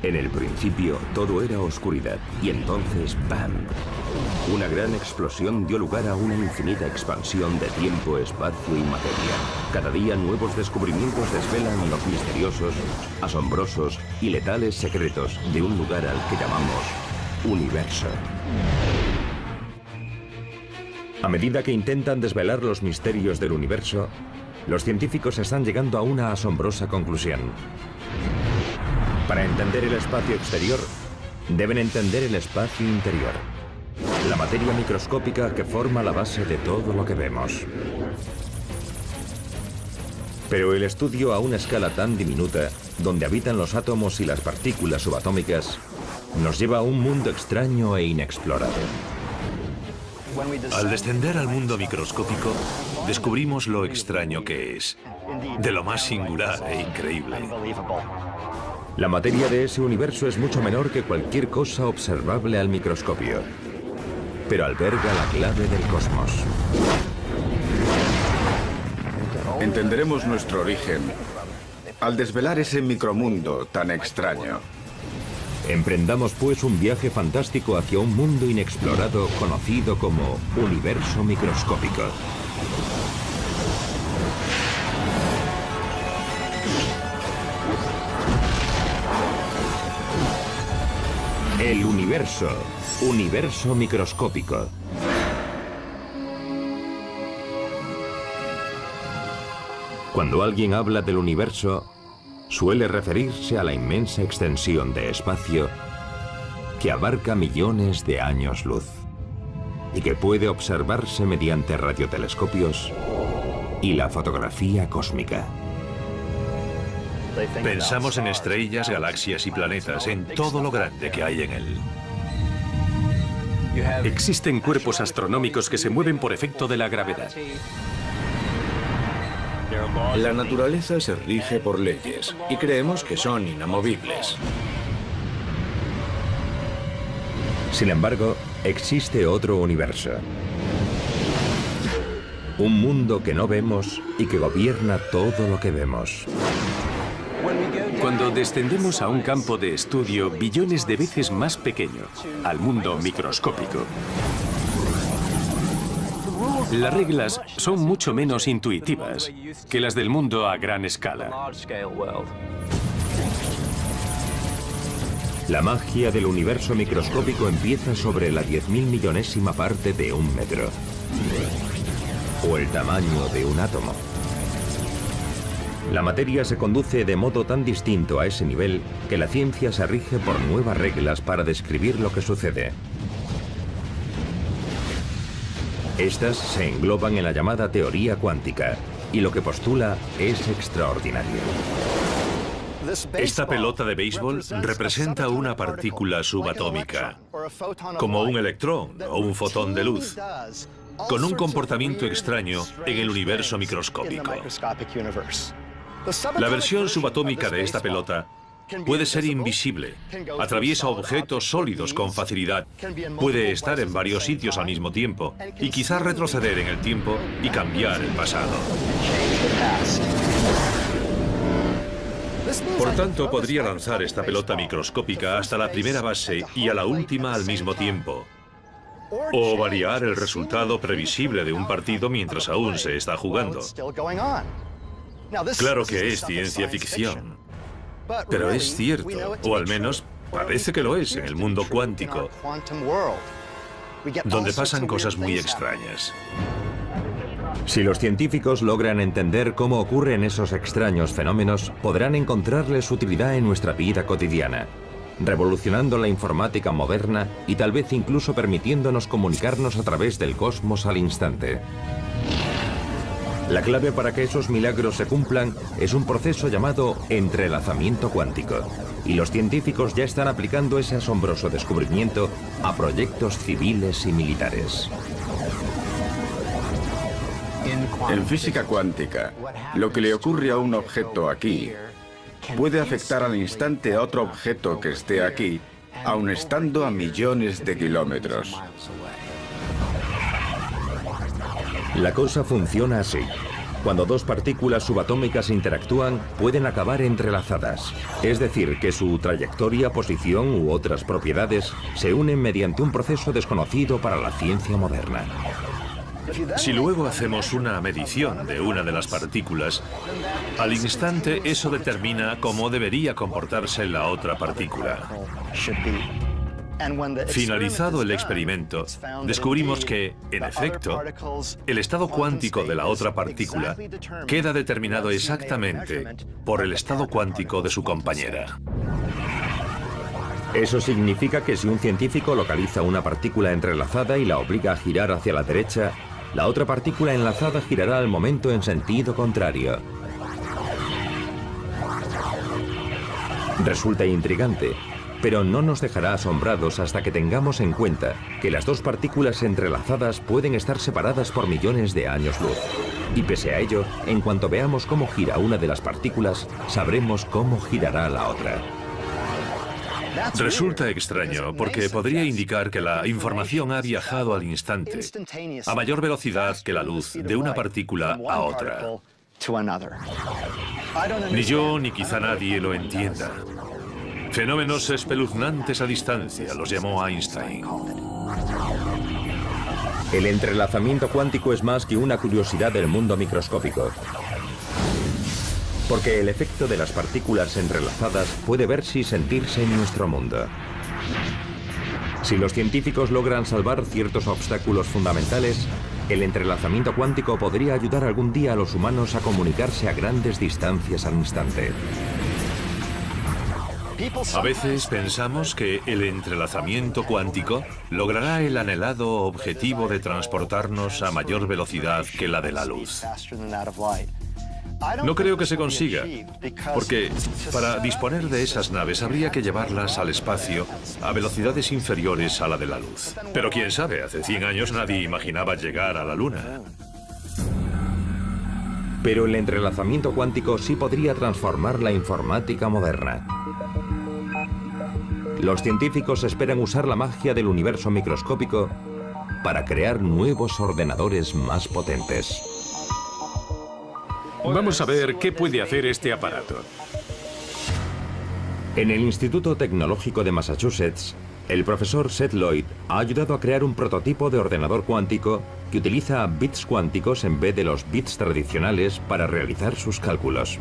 En el principio todo era oscuridad y entonces ¡bam! Una gran explosión dio lugar a una infinita expansión de tiempo, espacio y materia. Cada día nuevos descubrimientos desvelan los misteriosos, asombrosos y letales secretos de un lugar al que llamamos universo. A medida que intentan desvelar los misterios del universo, los científicos están llegando a una asombrosa conclusión. Para entender el espacio exterior, deben entender el espacio interior, la materia microscópica que forma la base de todo lo que vemos. Pero el estudio a una escala tan diminuta, donde habitan los átomos y las partículas subatómicas, nos lleva a un mundo extraño e inexplorado. Al descender al mundo microscópico, descubrimos lo extraño que es, de lo más singular e increíble. La materia de ese universo es mucho menor que cualquier cosa observable al microscopio, pero alberga la clave del cosmos. Entenderemos nuestro origen al desvelar ese micromundo tan extraño. Emprendamos pues un viaje fantástico hacia un mundo inexplorado conocido como universo microscópico. El universo, universo microscópico. Cuando alguien habla del universo, suele referirse a la inmensa extensión de espacio que abarca millones de años luz y que puede observarse mediante radiotelescopios y la fotografía cósmica. Pensamos en estrellas, galaxias y planetas, en todo lo grande que hay en él. Existen cuerpos astronómicos que se mueven por efecto de la gravedad. La naturaleza se rige por leyes y creemos que son inamovibles. Sin embargo, existe otro universo. Un mundo que no vemos y que gobierna todo lo que vemos. Cuando descendemos a un campo de estudio billones de veces más pequeño, al mundo microscópico, las reglas son mucho menos intuitivas que las del mundo a gran escala. La magia del universo microscópico empieza sobre la 10.000 millonésima parte de un metro, o el tamaño de un átomo. La materia se conduce de modo tan distinto a ese nivel que la ciencia se rige por nuevas reglas para describir lo que sucede. Estas se engloban en la llamada teoría cuántica, y lo que postula es extraordinario. Esta pelota de béisbol representa una partícula subatómica, como un electrón o un fotón de luz, con un comportamiento extraño en el universo microscópico. La versión subatómica de esta pelota puede ser invisible, atraviesa objetos sólidos con facilidad, puede estar en varios sitios al mismo tiempo y quizás retroceder en el tiempo y cambiar el pasado. Por tanto, podría lanzar esta pelota microscópica hasta la primera base y a la última al mismo tiempo, o variar el resultado previsible de un partido mientras aún se está jugando. Claro que es ciencia ficción, pero es cierto, o al menos parece que lo es en el mundo cuántico, donde pasan cosas muy extrañas. Si los científicos logran entender cómo ocurren esos extraños fenómenos, podrán encontrarles utilidad en nuestra vida cotidiana, revolucionando la informática moderna y tal vez incluso permitiéndonos comunicarnos a través del cosmos al instante. La clave para que esos milagros se cumplan es un proceso llamado entrelazamiento cuántico, y los científicos ya están aplicando ese asombroso descubrimiento a proyectos civiles y militares. En física cuántica, lo que le ocurre a un objeto aquí puede afectar al instante a otro objeto que esté aquí, aun estando a millones de kilómetros. La cosa funciona así. Cuando dos partículas subatómicas interactúan, pueden acabar entrelazadas. Es decir, que su trayectoria, posición u otras propiedades se unen mediante un proceso desconocido para la ciencia moderna. Si luego hacemos una medición de una de las partículas, al instante eso determina cómo debería comportarse la otra partícula. Finalizado el experimento, descubrimos que, en efecto, el estado cuántico de la otra partícula queda determinado exactamente por el estado cuántico de su compañera. Eso significa que si un científico localiza una partícula entrelazada y la obliga a girar hacia la derecha, la otra partícula enlazada girará al momento en sentido contrario. Resulta intrigante, pero no nos dejará asombrados hasta que tengamos en cuenta que las dos partículas entrelazadas pueden estar separadas por millones de años luz. Y pese a ello, en cuanto veamos cómo gira una de las partículas, sabremos cómo girará la otra. Resulta extraño porque podría indicar que la información ha viajado al instante, a mayor velocidad que la luz de una partícula a otra. Ni yo ni quizá nadie lo entienda. Fenómenos espeluznantes a distancia, los llamó Einstein. El entrelazamiento cuántico es más que una curiosidad del mundo microscópico. Porque el efecto de las partículas entrelazadas puede verse y sentirse en nuestro mundo. Si los científicos logran salvar ciertos obstáculos fundamentales, el entrelazamiento cuántico podría ayudar algún día a los humanos a comunicarse a grandes distancias al instante. A veces pensamos que el entrelazamiento cuántico logrará el anhelado objetivo de transportarnos a mayor velocidad que la de la luz. No creo que se consiga, porque para disponer de esas naves habría que llevarlas al espacio a velocidades inferiores a la de la luz. Pero quién sabe, hace 100 años nadie imaginaba llegar a la Luna. Pero el entrelazamiento cuántico sí podría transformar la informática moderna. Los científicos esperan usar la magia del universo microscópico para crear nuevos ordenadores más potentes. Vamos a ver qué puede hacer este aparato. En el Instituto Tecnológico de Massachusetts, el profesor Seth Lloyd ha ayudado a crear un prototipo de ordenador cuántico que utiliza bits cuánticos en vez de los bits tradicionales para realizar sus cálculos.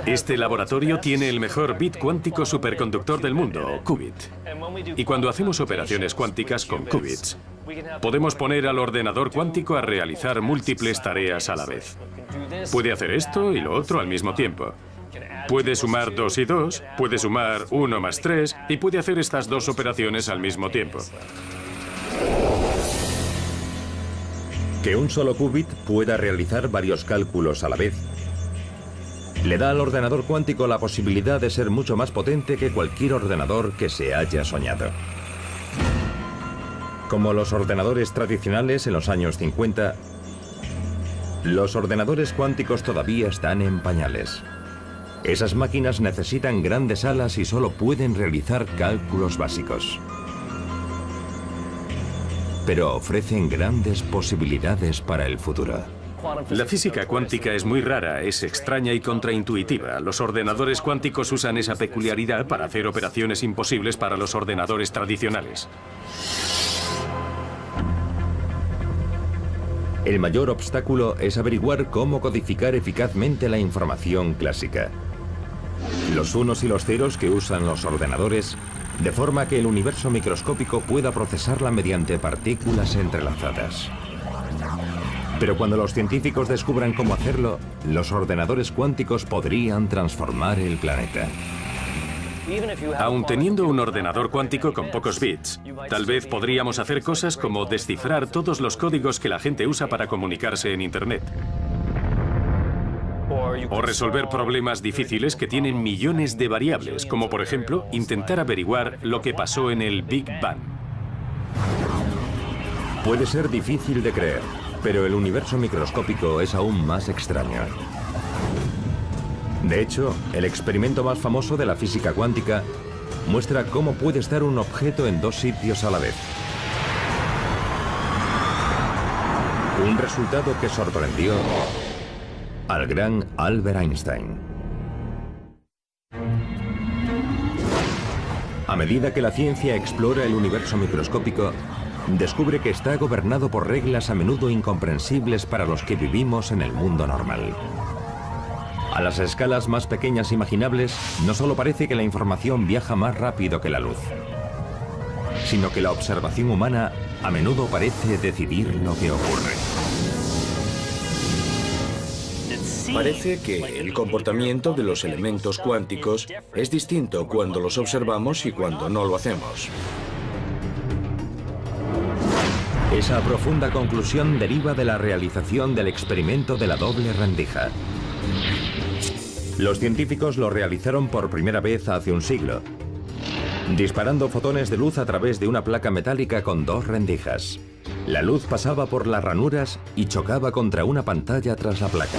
Este laboratorio tiene el mejor bit cuántico superconductor del mundo, o qubit. Y cuando hacemos operaciones cuánticas con qubits, podemos poner al ordenador cuántico a realizar múltiples tareas a la vez. Puede hacer esto y lo otro al mismo tiempo. Puede sumar 2 y 2, puede sumar 1 más 3 y puede hacer estas dos operaciones al mismo tiempo. Que un solo qubit pueda realizar varios cálculos a la vez le da al ordenador cuántico la posibilidad de ser mucho más potente que cualquier ordenador que se haya soñado. Como los ordenadores tradicionales en los años 50, los ordenadores cuánticos todavía están en pañales. Esas máquinas necesitan grandes salas y solo pueden realizar cálculos básicos. Pero ofrecen grandes posibilidades para el futuro. La física cuántica es muy rara, es extraña y contraintuitiva. Los ordenadores cuánticos usan esa peculiaridad para hacer operaciones imposibles para los ordenadores tradicionales. El mayor obstáculo es averiguar cómo codificar eficazmente la información clásica. Los unos y los ceros que usan los ordenadores, de forma que el universo microscópico pueda procesarla mediante partículas entrelazadas. Pero cuando los científicos descubran cómo hacerlo, los ordenadores cuánticos podrían transformar el planeta. Aun teniendo un ordenador cuántico con pocos bits, tal vez podríamos hacer cosas como descifrar todos los códigos que la gente usa para comunicarse en Internet. O resolver problemas difíciles que tienen millones de variables, como por ejemplo, intentar averiguar lo que pasó en el Big Bang. Puede ser difícil de creer, pero el universo microscópico es aún más extraño. De hecho, el experimento más famoso de la física cuántica muestra cómo puede estar un objeto en dos sitios a la vez. Un resultado que sorprendió al gran Albert Einstein. A medida que la ciencia explora el universo microscópico, descubre que está gobernado por reglas a menudo incomprensibles para los que vivimos en el mundo normal. A las escalas más pequeñas imaginables, no solo parece que la información viaja más rápido que la luz, sino que la observación humana a menudo parece decidir lo que ocurre. Parece que el comportamiento de los elementos cuánticos es distinto cuando los observamos y cuando no lo hacemos. Esa profunda conclusión deriva de la realización del experimento de la doble rendija. Los científicos lo realizaron por primera vez hace un siglo, disparando fotones de luz a través de una placa metálica con dos rendijas. La luz pasaba por las ranuras y chocaba contra una pantalla tras la placa.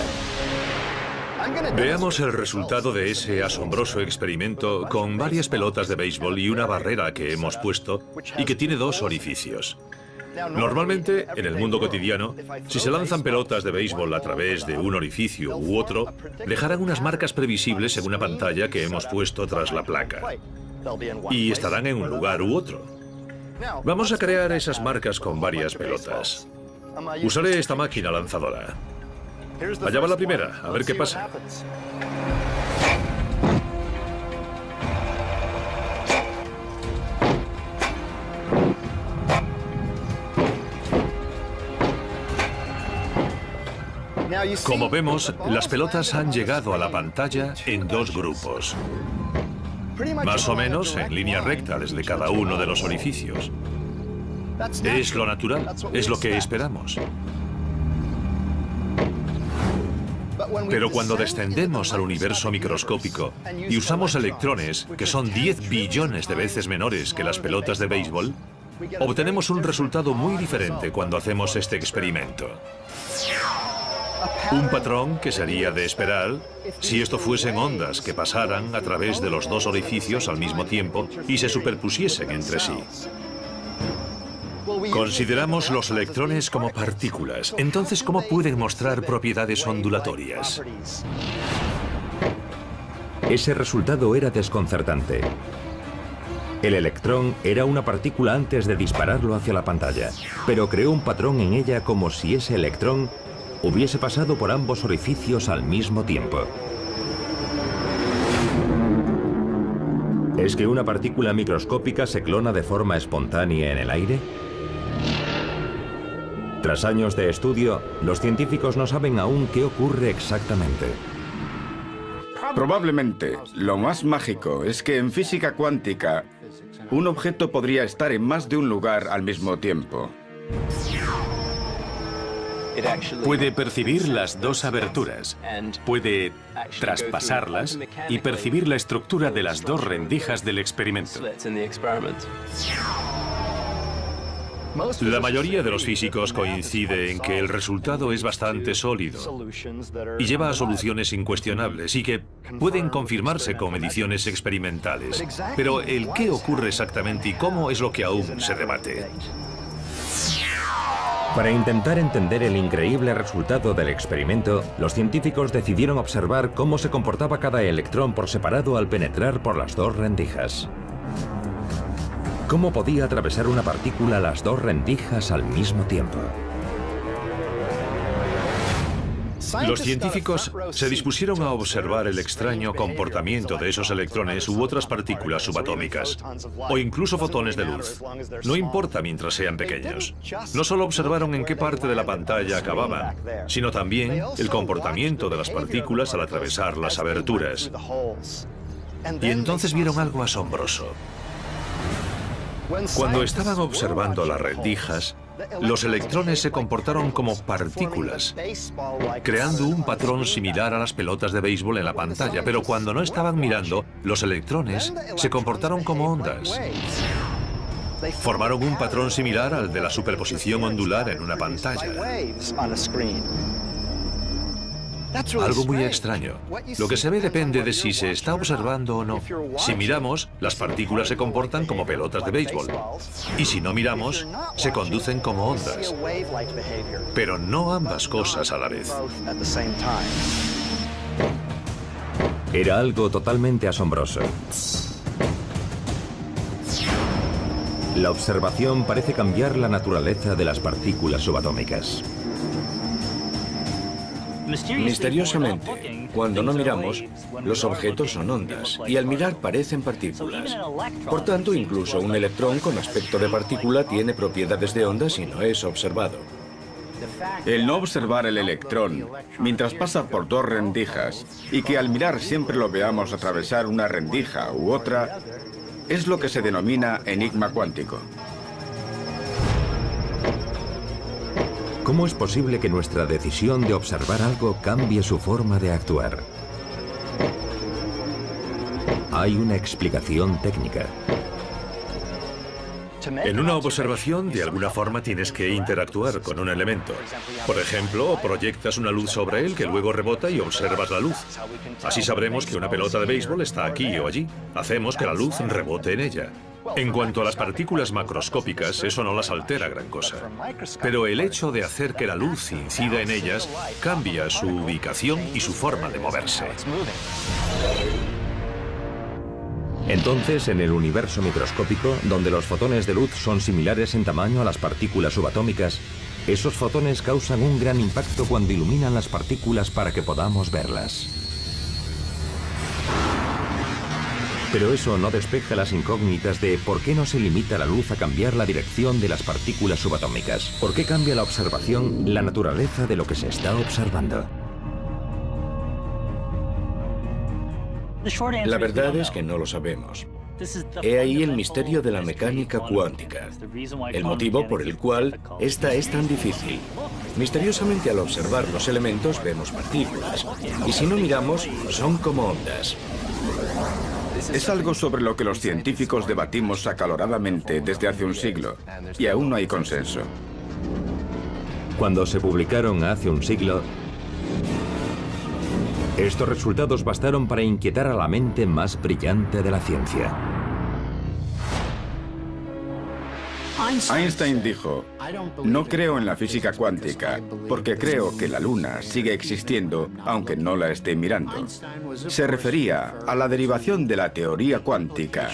Veamos el resultado de ese asombroso experimento con varias pelotas de béisbol y una barrera que hemos puesto y que tiene dos orificios. Normalmente, en el mundo cotidiano, si se lanzan pelotas de béisbol a través de un orificio u otro, dejarán unas marcas previsibles en una pantalla que hemos puesto tras la placa. Y estarán en un lugar u otro. Vamos a crear esas marcas con varias pelotas. Usaré esta máquina lanzadora. Allá va la primera, a ver qué pasa. Como vemos, las pelotas han llegado a la pantalla en dos grupos. Más o menos en línea recta desde cada uno de los orificios. Es lo natural, es lo que esperamos. Pero cuando descendemos al universo microscópico y usamos electrones, que son 10 billones de veces menores que las pelotas de béisbol, obtenemos un resultado muy diferente cuando hacemos este experimento. Un patrón que sería de esperar si esto fuesen ondas que pasaran a través de los dos orificios al mismo tiempo y se superpusiesen entre sí. Consideramos los electrones como partículas. Entonces, ¿cómo pueden mostrar propiedades ondulatorias? Ese resultado era desconcertante. El electrón era una partícula antes de dispararlo hacia la pantalla, pero creó un patrón en ella como si ese electrón hubiese pasado por ambos orificios al mismo tiempo. ¿Es que una partícula microscópica se clona de forma espontánea en el aire? Tras años de estudio, los científicos no saben aún qué ocurre exactamente. Probablemente, lo más mágico es que en física cuántica, un objeto podría estar en más de un lugar al mismo tiempo. Puede percibir las dos aberturas, puede traspasarlas y percibir la estructura de las dos rendijas del experimento. La mayoría de los físicos coincide en que el resultado es bastante sólido y lleva a soluciones incuestionables y que pueden confirmarse con mediciones experimentales. Pero el qué ocurre exactamente y cómo es lo que aún se debate. Para intentar entender el increíble resultado del experimento, los científicos decidieron observar cómo se comportaba cada electrón por separado al penetrar por las dos rendijas. ¿Cómo podía atravesar una partícula las dos rendijas al mismo tiempo? Los científicos se dispusieron a observar el extraño comportamiento de esos electrones u otras partículas subatómicas, o incluso fotones de luz. No importa mientras sean pequeños. No solo observaron en qué parte de la pantalla acababan, sino también el comportamiento de las partículas al atravesar las aberturas. Y entonces vieron algo asombroso. Cuando estaban observando las rendijas, los electrones se comportaron como partículas, creando un patrón similar a las pelotas de béisbol en la pantalla, pero cuando no estaban mirando, los electrones se comportaron como ondas. Formaron un patrón similar al de la superposición ondular en una pantalla. Algo muy extraño. Lo que se ve depende de si se está observando o no. Si miramos, las partículas se comportan como pelotas de béisbol. Y si no miramos, se conducen como ondas. Pero no ambas cosas a la vez. Era algo totalmente asombroso. La observación parece cambiar la naturaleza de las partículas subatómicas. Misteriosamente, cuando no miramos, los objetos son ondas y al mirar parecen partículas. Por tanto, incluso un electrón con aspecto de partícula tiene propiedades de onda si no es observado. El no observar el electrón mientras pasa por dos rendijas y que al mirar siempre lo veamos atravesar una rendija u otra es lo que se denomina enigma cuántico. ¿Cómo es posible que nuestra decisión de observar algo cambie su forma de actuar? Hay una explicación técnica. En una observación, de alguna forma tienes que interactuar con un elemento. Por ejemplo, proyectas una luz sobre él que luego rebota y observas la luz. Así sabremos que una pelota de béisbol está aquí o allí. Hacemos que la luz rebote en ella. En cuanto a las partículas macroscópicas, eso no las altera gran cosa. Pero el hecho de hacer que la luz incida en ellas cambia su ubicación y su forma de moverse. Entonces, en el universo microscópico, donde los fotones de luz son similares en tamaño a las partículas subatómicas, esos fotones causan un gran impacto cuando iluminan las partículas para que podamos verlas. Pero eso no despeja las incógnitas de por qué no se limita la luz a cambiar la dirección de las partículas subatómicas. ¿Por qué cambia la observación la naturaleza de lo que se está observando? La verdad es que no lo sabemos. He ahí el misterio de la mecánica cuántica, el motivo por el cual esta es tan difícil. Misteriosamente, al observar los elementos vemos partículas, y si no miramos, son como ondas. Es algo sobre lo que los científicos debatimos acaloradamente desde hace un siglo, y aún no hay consenso. Cuando se publicaron hace un siglo, estos resultados bastaron para inquietar a la mente más brillante de la ciencia. Einstein dijo, no creo en la física cuántica, porque creo que la Luna sigue existiendo, aunque no la esté mirando. Se refería a la derivación de la teoría cuántica,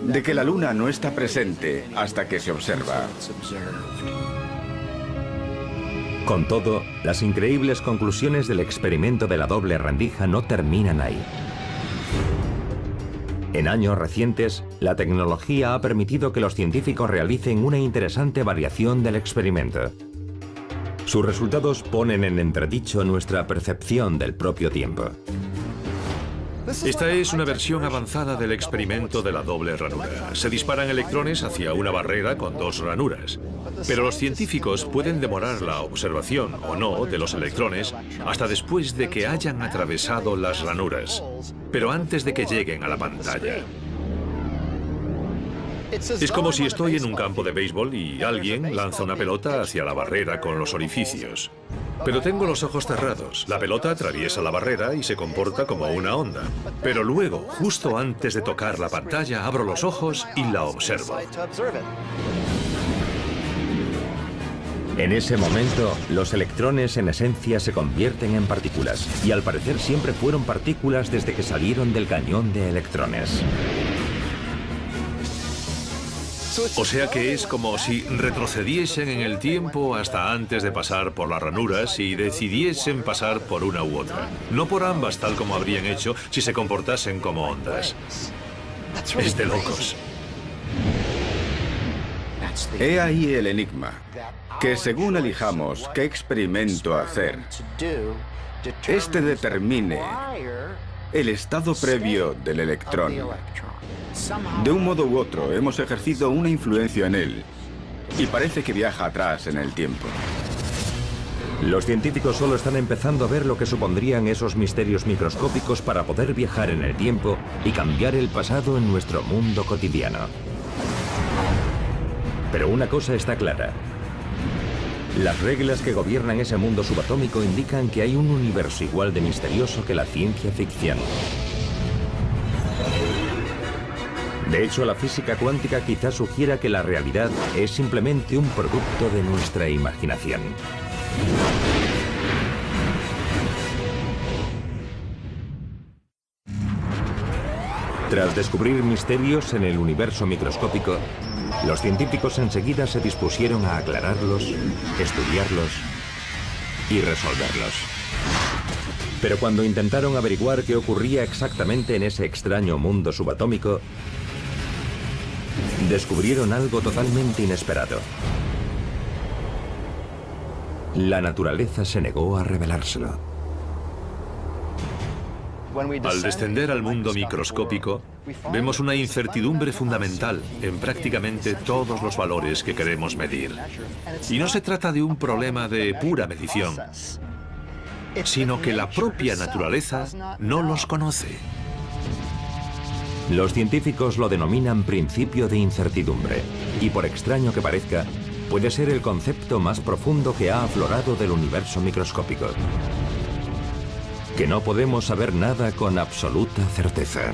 de que la Luna no está presente hasta que se observa. Con todo, las increíbles conclusiones del experimento de la doble rendija no terminan ahí. En años recientes, la tecnología ha permitido que los científicos realicen una interesante variación del experimento. Sus resultados ponen en entredicho nuestra percepción del propio tiempo. Esta es una versión avanzada del experimento de la doble ranura. Se disparan electrones hacia una barrera con dos ranuras. Pero los científicos pueden demorar la observación o no de los electrones hasta después de que hayan atravesado las ranuras, pero antes de que lleguen a la pantalla. Es como si estoy en un campo de béisbol y alguien lanza una pelota hacia la barrera con los orificios. Pero tengo los ojos cerrados. La pelota atraviesa la barrera y se comporta como una onda. Pero luego, justo antes de tocar la pantalla, abro los ojos y la observo. En ese momento, los electrones en esencia se convierten en partículas, y al parecer siempre fueron partículas desde que salieron del cañón de electrones. O sea que es como si retrocediesen en el tiempo hasta antes de pasar por las ranuras y decidiesen pasar por una u otra. No por ambas tal como habrían hecho si se comportasen como ondas. Es de locos. He ahí el enigma, que según elijamos qué experimento hacer, este determine el estado previo del electrón. De un modo u otro, hemos ejercido una influencia en él, y parece que viaja atrás en el tiempo. Los científicos solo están empezando a ver lo que supondrían esos misterios microscópicos para poder viajar en el tiempo y cambiar el pasado en nuestro mundo cotidiano. Pero una cosa está clara. Las reglas que gobiernan ese mundo subatómico indican que hay un universo igual de misterioso que la ciencia ficción. De hecho, la física cuántica quizás sugiera que la realidad es simplemente un producto de nuestra imaginación. Tras descubrir misterios en el universo microscópico, los científicos enseguida se dispusieron a aclararlos, estudiarlos y resolverlos. Pero cuando intentaron averiguar qué ocurría exactamente en ese extraño mundo subatómico, descubrieron algo totalmente inesperado. La naturaleza se negó a revelárselo. Al descender al mundo microscópico, vemos una incertidumbre fundamental en prácticamente todos los valores que queremos medir. Y no se trata de un problema de pura medición, sino que la propia naturaleza no los conoce. Los científicos lo denominan principio de incertidumbre, y por extraño que parezca, puede ser el concepto más profundo que ha aflorado del universo microscópico. Que no podemos saber nada con absoluta certeza.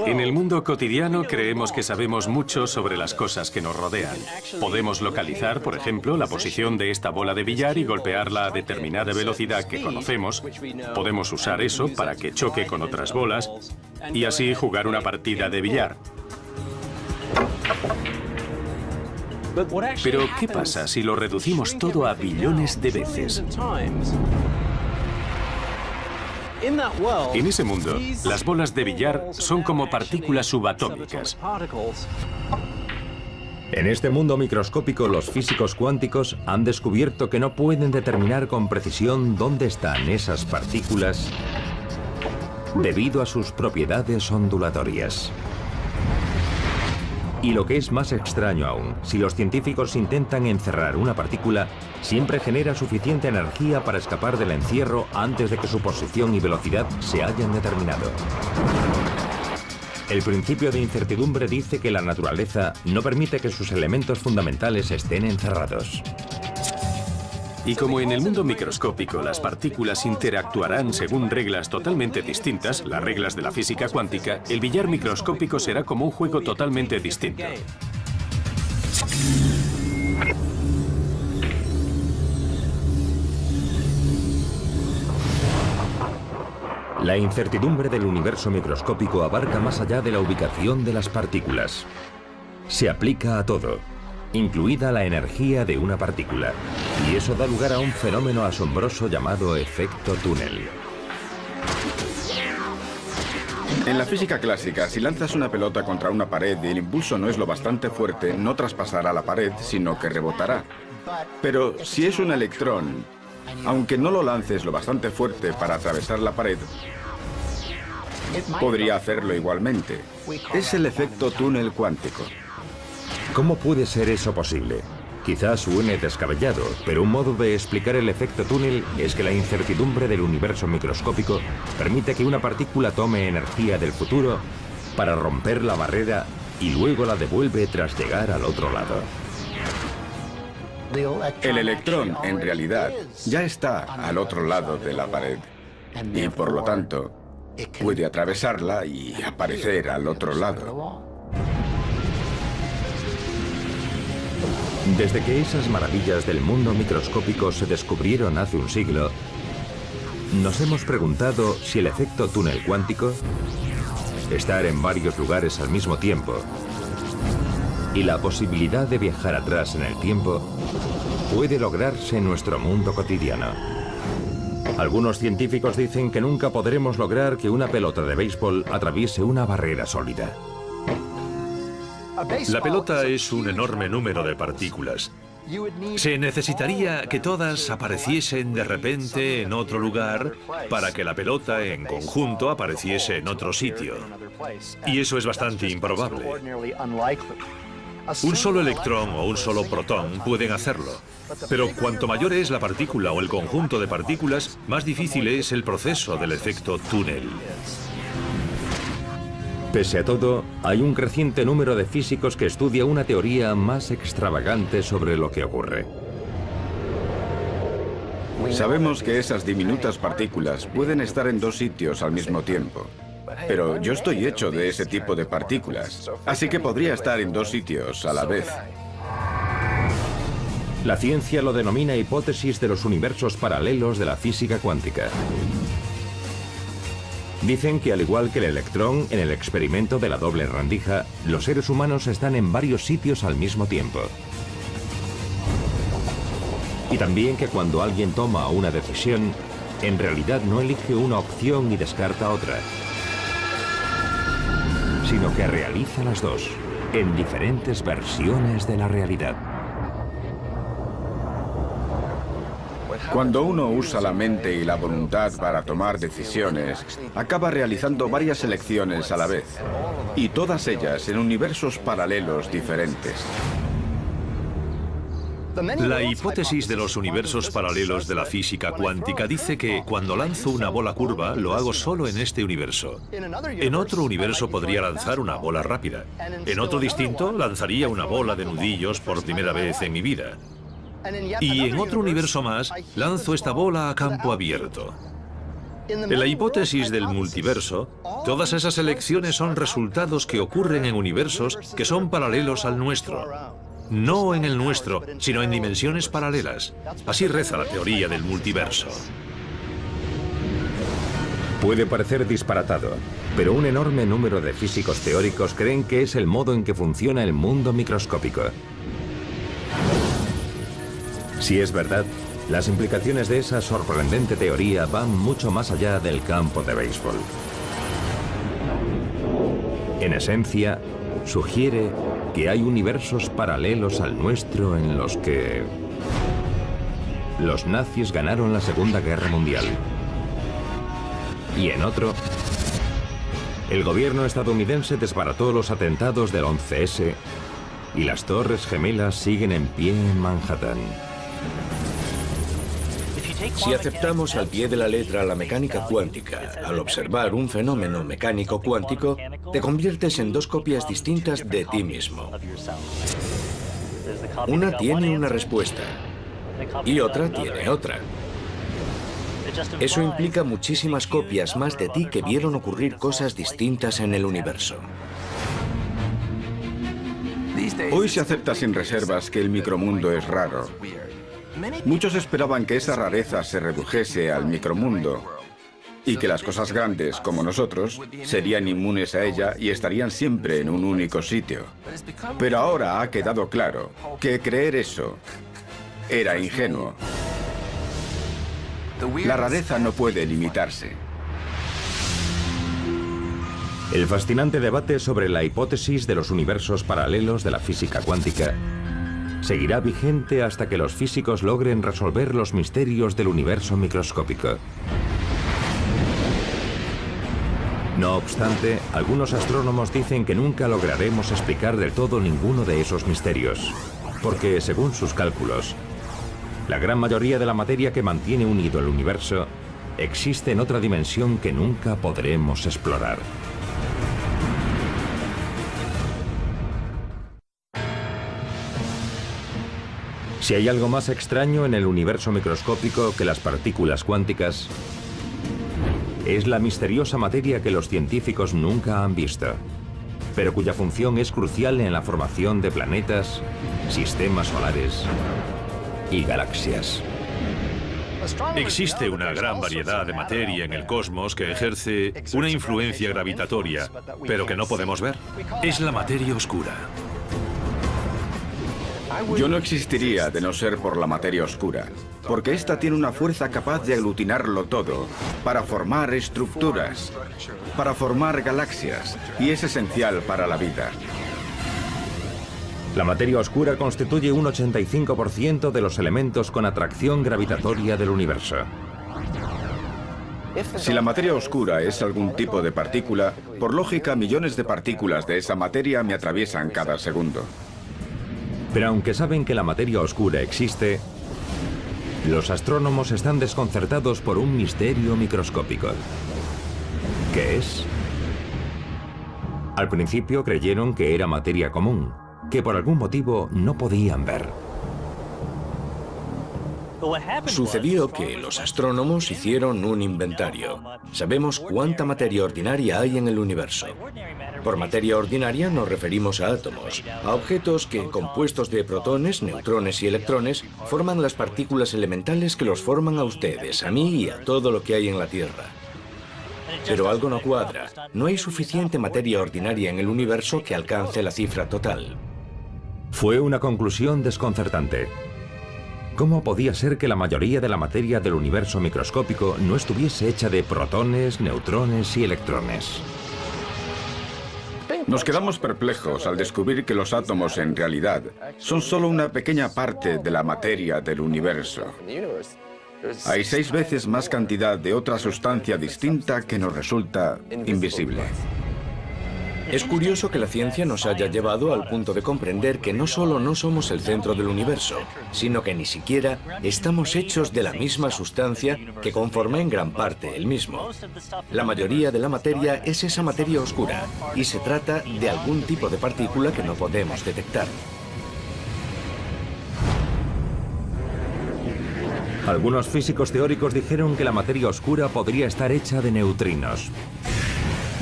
En el mundo cotidiano creemos que sabemos mucho sobre las cosas que nos rodean. Podemos localizar, por ejemplo, la posición de esta bola de billar y golpearla a determinada velocidad que conocemos. Podemos usar eso para que choque con otras bolas y así jugar una partida de billar. Pero, ¿qué pasa si lo reducimos todo a billones de veces? En ese mundo, las bolas de billar son como partículas subatómicas. En este mundo microscópico, los físicos cuánticos han descubierto que no pueden determinar con precisión dónde están esas partículas debido a sus propiedades ondulatorias. Y lo que es más extraño aún, si los científicos intentan encerrar una partícula, siempre genera suficiente energía para escapar del encierro antes de que su posición y velocidad se hayan determinado. El principio de incertidumbre dice que la naturaleza no permite que sus elementos fundamentales estén encerrados. Y como en el mundo microscópico las partículas interactuarán según reglas totalmente distintas, las reglas de la física cuántica, el billar microscópico será como un juego totalmente distinto. La incertidumbre del universo microscópico abarca más allá de la ubicación de las partículas. Se aplica a todo, incluida la energía de una partícula, y eso da lugar a un fenómeno asombroso llamado efecto túnel. En la física clásica, si lanzas una pelota contra una pared y el impulso no es lo bastante fuerte, no traspasará la pared, sino que rebotará. Pero si es un electrón, aunque no lo lances lo bastante fuerte para atravesar la pared, podría hacerlo igualmente. Es el efecto túnel cuántico. ¿Cómo puede ser eso posible? Quizás suene descabellado, pero un modo de explicar el efecto túnel es que la incertidumbre del universo microscópico permite que una partícula tome energía del futuro para romper la barrera y luego la devuelve tras llegar al otro lado. El electrón, en realidad, ya está al otro lado de la pared y, por lo tanto, puede atravesarla y aparecer al otro lado. Desde que esas maravillas del mundo microscópico se descubrieron hace un siglo, nos hemos preguntado si el efecto túnel cuántico, estar en varios lugares al mismo tiempo, y la posibilidad de viajar atrás en el tiempo, puede lograrse en nuestro mundo cotidiano. Algunos científicos dicen que nunca podremos lograr que una pelota de béisbol atraviese una barrera sólida. La pelota es un enorme número de partículas. Se necesitaría que todas apareciesen de repente en otro lugar para que la pelota en conjunto apareciese en otro sitio. Y eso es bastante improbable. Un solo electrón o un solo protón pueden hacerlo. Pero cuanto mayor es la partícula o el conjunto de partículas, más difícil es el proceso del efecto túnel. Pese a todo, hay un creciente número de físicos que estudia una teoría más extravagante sobre lo que ocurre. Sabemos que esas diminutas partículas pueden estar en dos sitios al mismo tiempo. Pero yo estoy hecho de ese tipo de partículas, así que podría estar en dos sitios a la vez. La ciencia lo denomina hipótesis de los universos paralelos de la física cuántica. Dicen que al igual que el electrón en el experimento de la doble rendija, los seres humanos están en varios sitios al mismo tiempo. Y también que cuando alguien toma una decisión, en realidad no elige una opción y descarta otra, sino que realiza las dos, en diferentes versiones de la realidad. Cuando uno usa la mente y la voluntad para tomar decisiones, acaba realizando varias elecciones a la vez, y todas ellas en universos paralelos diferentes. La hipótesis de los universos paralelos de la física cuántica dice que cuando lanzo una bola curva, lo hago solo en este universo. En otro universo podría lanzar una bola rápida. En otro distinto, lanzaría una bola de nudillos por primera vez en mi vida. Y en otro universo más, lanzo esta bola a campo abierto. En la hipótesis del multiverso, todas esas elecciones son resultados que ocurren en universos que son paralelos al nuestro. No en el nuestro, sino en dimensiones paralelas. Así reza la teoría del multiverso. Puede parecer disparatado, pero un enorme número de físicos teóricos creen que es el modo en que funciona el mundo microscópico. Si es verdad, las implicaciones de esa sorprendente teoría van mucho más allá del campo de béisbol. En esencia, sugiere que hay universos paralelos al nuestro en los que los nazis ganaron la Segunda Guerra Mundial. Y en otro, el gobierno estadounidense desbarató los atentados del 11S y las Torres Gemelas siguen en pie en Manhattan. Si aceptamos al pie de la letra la mecánica cuántica, al observar un fenómeno mecánico cuántico, te conviertes en dos copias distintas de ti mismo. Una tiene una respuesta y otra tiene otra. Eso implica muchísimas copias más de ti que vieron ocurrir cosas distintas en el universo. Hoy se acepta sin reservas que el micromundo es raro. Muchos esperaban que esa rareza se redujese al micromundo y que las cosas grandes, como nosotros, serían inmunes a ella y estarían siempre en un único sitio. Pero ahora ha quedado claro que creer eso era ingenuo. La rareza no puede limitarse. El fascinante debate sobre la hipótesis de los universos paralelos de la física cuántica seguirá vigente hasta que los físicos logren resolver los misterios del universo microscópico. No obstante, algunos astrónomos dicen que nunca lograremos explicar del todo ninguno de esos misterios, porque, según sus cálculos, la gran mayoría de la materia que mantiene unido el universo existe en otra dimensión que nunca podremos explorar. Si hay algo más extraño en el universo microscópico que las partículas cuánticas, es la misteriosa materia que los científicos nunca han visto, pero cuya función es crucial en la formación de planetas, sistemas solares y galaxias. Existe una gran variedad de materia en el cosmos que ejerce una influencia gravitatoria, pero que no podemos ver. Es la materia oscura. Yo no existiría de no ser por la materia oscura, porque esta tiene una fuerza capaz de aglutinarlo todo para formar estructuras, para formar galaxias, y es esencial para la vida. La materia oscura constituye un 85% de los elementos con atracción gravitatoria del universo. Si la materia oscura es algún tipo de partícula, por lógica millones de partículas de esa materia me atraviesan cada segundo. Pero aunque saben que la materia oscura existe, los astrónomos están desconcertados por un misterio microscópico. ¿Qué es? Al principio creyeron que era materia común, que por algún motivo no podían ver. Sucedió que los astrónomos hicieron un inventario. Sabemos cuánta materia ordinaria hay en el universo. Por materia ordinaria nos referimos a átomos, a objetos que, compuestos de protones, neutrones y electrones, forman las partículas elementales que los forman a ustedes, a mí y a todo lo que hay en la Tierra. Pero algo no cuadra. No hay suficiente materia ordinaria en el universo que alcance la cifra total. Fue una conclusión desconcertante. ¿Cómo podía ser que la mayoría de la materia del universo microscópico no estuviese hecha de protones, neutrones y electrones? Nos quedamos perplejos al descubrir que los átomos en realidad son solo una pequeña parte de la materia del universo. Hay 6 veces más cantidad de otra sustancia distinta que nos resulta invisible. Es curioso que la ciencia nos haya llevado al punto de comprender que no solo no somos el centro del universo, sino que ni siquiera estamos hechos de la misma sustancia que conforma en gran parte el mismo. La mayoría de la materia es esa materia oscura, y se trata de algún tipo de partícula que no podemos detectar. Algunos físicos teóricos dijeron que la materia oscura podría estar hecha de neutrinos,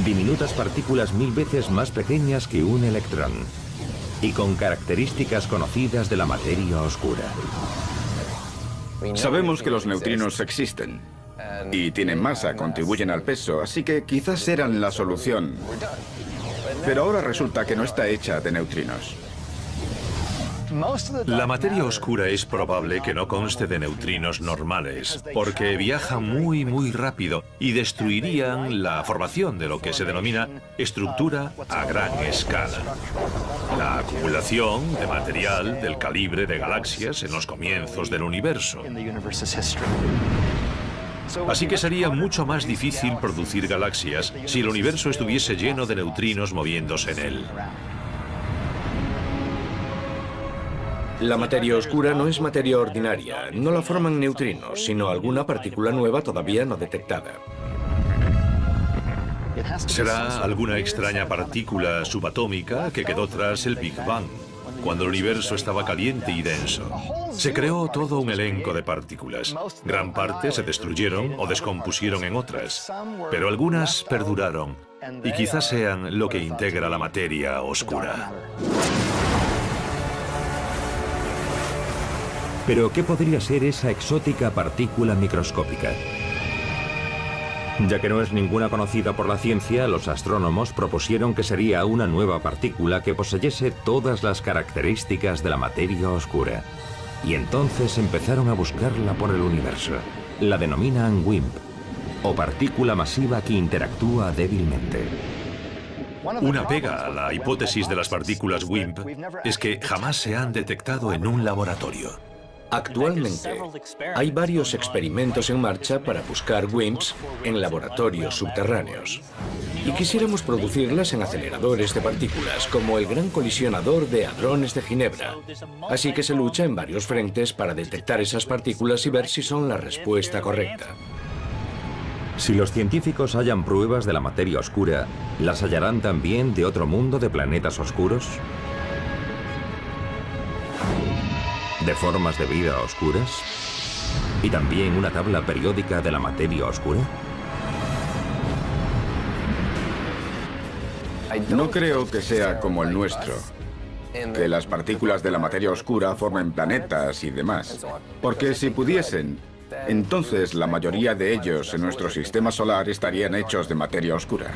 diminutas partículas 1000 veces más pequeñas que un electrón, y con características conocidas de la materia oscura. Sabemos que los neutrinos existen y tienen masa, contribuyen al peso, así que quizás eran la solución. Pero ahora resulta que no está hecha de neutrinos. La materia oscura es probable que no conste de neutrinos normales, porque viajan muy rápido y destruirían la formación de lo que se denomina estructura a gran escala. La acumulación de material del calibre de galaxias en los comienzos del universo. Así que sería mucho más difícil producir galaxias si el universo estuviese lleno de neutrinos moviéndose en él. La materia oscura no es materia ordinaria, no la forman neutrinos, sino alguna partícula nueva todavía no detectada. Será alguna extraña partícula subatómica que quedó tras el Big Bang, cuando el universo estaba caliente y denso. Se creó todo un elenco de partículas. Gran parte se destruyeron o descompusieron en otras, pero algunas perduraron y quizás sean lo que integra la materia oscura. Pero, ¿qué podría ser esa exótica partícula microscópica? Ya que no es ninguna conocida por la ciencia, los astrónomos propusieron que sería una nueva partícula que poseyese todas las características de la materia oscura. Y entonces empezaron a buscarla por el universo. La denominan WIMP, o partícula masiva que interactúa débilmente. Una pega a la hipótesis de las partículas WIMP es que jamás se han detectado en un laboratorio. Actualmente, hay varios experimentos en marcha para buscar WIMPs en laboratorios subterráneos. Y quisiéramos producirlas en aceleradores de partículas, como el Gran Colisionador de Hadrones de Ginebra. Así que se lucha en varios frentes para detectar esas partículas y ver si son la respuesta correcta. Si los científicos hallan pruebas de la materia oscura, ¿las hallarán también de otro mundo de planetas oscuros? ¿De formas de vida oscuras? ¿Y también una tabla periódica de la materia oscura? No creo que sea como el nuestro, que las partículas de la materia oscura formen planetas y demás. Porque si pudiesen, entonces la mayoría de ellos en nuestro sistema solar estarían hechos de materia oscura.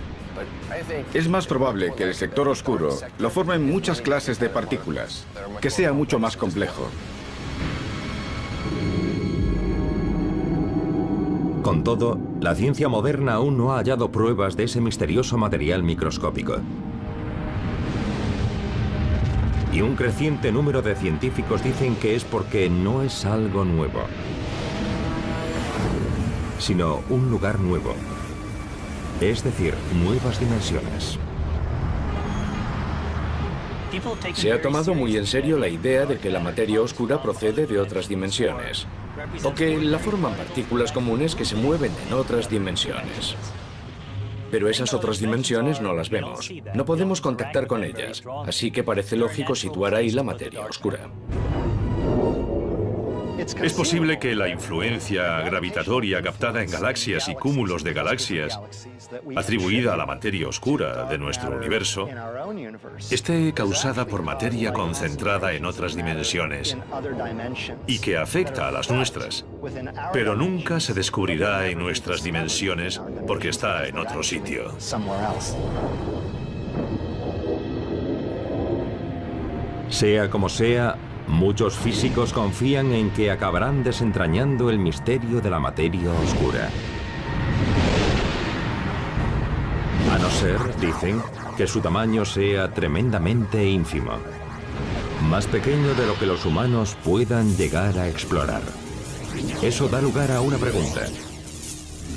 Es más probable que el sector oscuro lo formen muchas clases de partículas, que sea mucho más complejo. Con todo, la ciencia moderna aún no ha hallado pruebas de ese misterioso material microscópico. Y un creciente número de científicos dicen que es porque no es algo nuevo, sino un lugar nuevo, es decir, nuevas dimensiones. Se ha tomado muy en serio la idea de que la materia oscura procede de otras dimensiones, o que la forman partículas comunes que se mueven en otras dimensiones. Pero esas otras dimensiones no las vemos. No podemos contactar con ellas, así que parece lógico situar ahí la materia oscura. Es posible que la influencia gravitatoria captada en galaxias y cúmulos de galaxias, atribuida a la materia oscura de nuestro universo, esté causada por materia concentrada en otras dimensiones y que afecta a las nuestras, pero nunca se descubrirá en nuestras dimensiones porque está en otro sitio. Sea como sea, muchos físicos confían en que acabarán desentrañando el misterio de la materia oscura. A no ser, dicen, que su tamaño sea tremendamente ínfimo, más pequeño de lo que los humanos puedan llegar a explorar. Eso da lugar a una pregunta.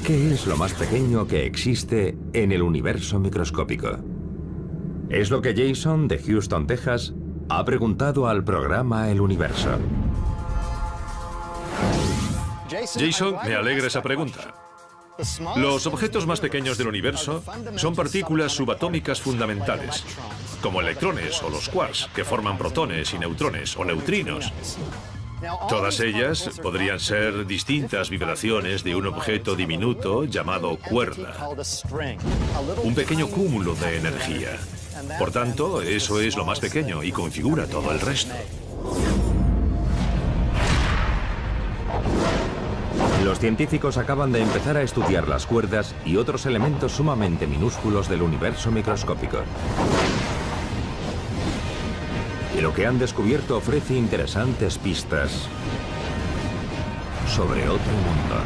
¿Qué es lo más pequeño que existe en el universo microscópico? Es lo que Jason, de Houston, Texas, ha preguntado al programa El Universo. Jason, me alegra esa pregunta. Los objetos más pequeños del universo son partículas subatómicas fundamentales, como electrones o los quarks, que forman protones y neutrones o neutrinos. Todas ellas podrían ser distintas vibraciones de un objeto diminuto llamado cuerda, un pequeño cúmulo de energía. Por tanto, eso es lo más pequeño y configura todo el resto. Los científicos acaban de empezar a estudiar las cuerdas y otros elementos sumamente minúsculos del universo microscópico. Y lo que han descubierto ofrece interesantes pistas sobre otro mundo.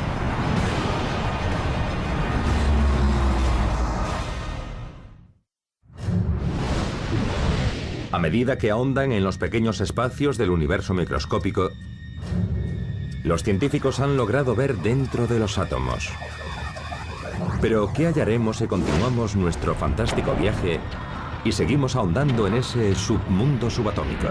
A medida que ahondan en los pequeños espacios del universo microscópico, los científicos han logrado ver dentro de los átomos. Pero, ¿qué hallaremos si continuamos nuestro fantástico viaje y seguimos ahondando en ese submundo subatómico?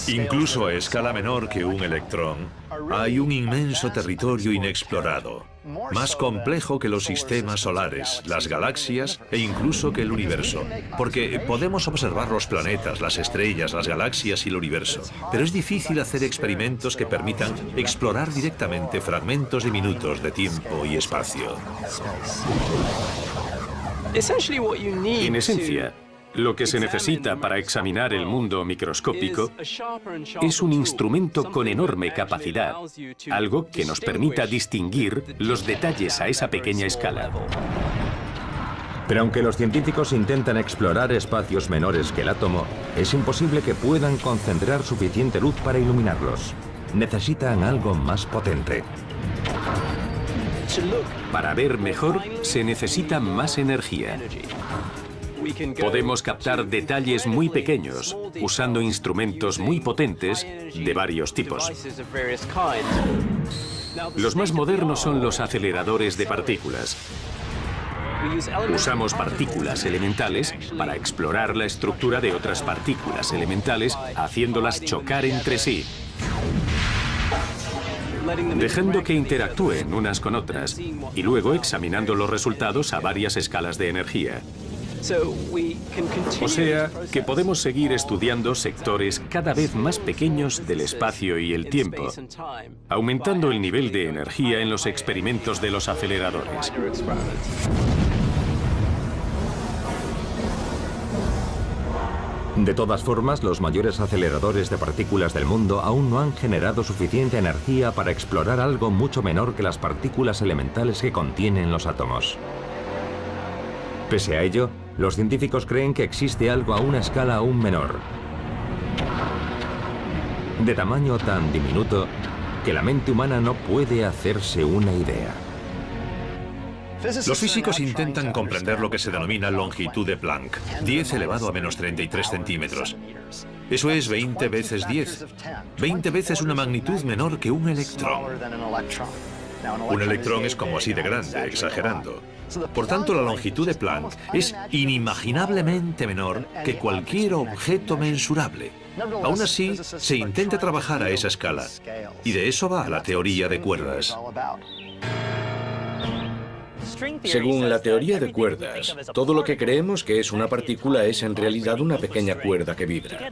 Incluso a escala menor que un electrón, hay un inmenso territorio inexplorado, más complejo que los sistemas solares, las galaxias e incluso que el universo. Porque podemos observar los planetas, las estrellas, las galaxias y el universo, pero es difícil hacer experimentos que permitan explorar directamente fragmentos diminutos de tiempo y espacio. En esencia, lo que se necesita para examinar el mundo microscópico es un instrumento con enorme capacidad, algo que nos permita distinguir los detalles a esa pequeña escala. Pero aunque los científicos intentan explorar espacios menores que el átomo, es imposible que puedan concentrar suficiente luz para iluminarlos. Necesitan algo más potente. Para ver mejor, se necesita más energía. Podemos captar detalles muy pequeños usando instrumentos muy potentes de varios tipos. Los más modernos son los aceleradores de partículas. Usamos partículas elementales para explorar la estructura de otras partículas elementales, haciéndolas chocar entre sí, dejando que interactúen unas con otras y luego examinando los resultados a varias escalas de energía. O sea, que podemos seguir estudiando sectores cada vez más pequeños del espacio y el tiempo, aumentando el nivel de energía en los experimentos de los aceleradores. De todas formas, los mayores aceleradores de partículas del mundo aún no han generado suficiente energía para explorar algo mucho menor que las partículas elementales que contienen los átomos. Pese a ello, los científicos creen que existe algo a una escala aún menor, de tamaño tan diminuto que la mente humana no puede hacerse una idea. Los físicos intentan comprender lo que se denomina longitud de Planck, 10 elevado a menos 33 centímetros. Eso es 20 veces 10. 20 veces una magnitud menor que un electrón. Un electrón es como así de grande, exagerando. Por tanto, la longitud de Planck es inimaginablemente menor que cualquier objeto mensurable. Aún así, se intenta trabajar a esa escala, y de eso va la teoría de cuerdas. Según la teoría de cuerdas, todo lo que creemos que es una partícula es en realidad una pequeña cuerda que vibra.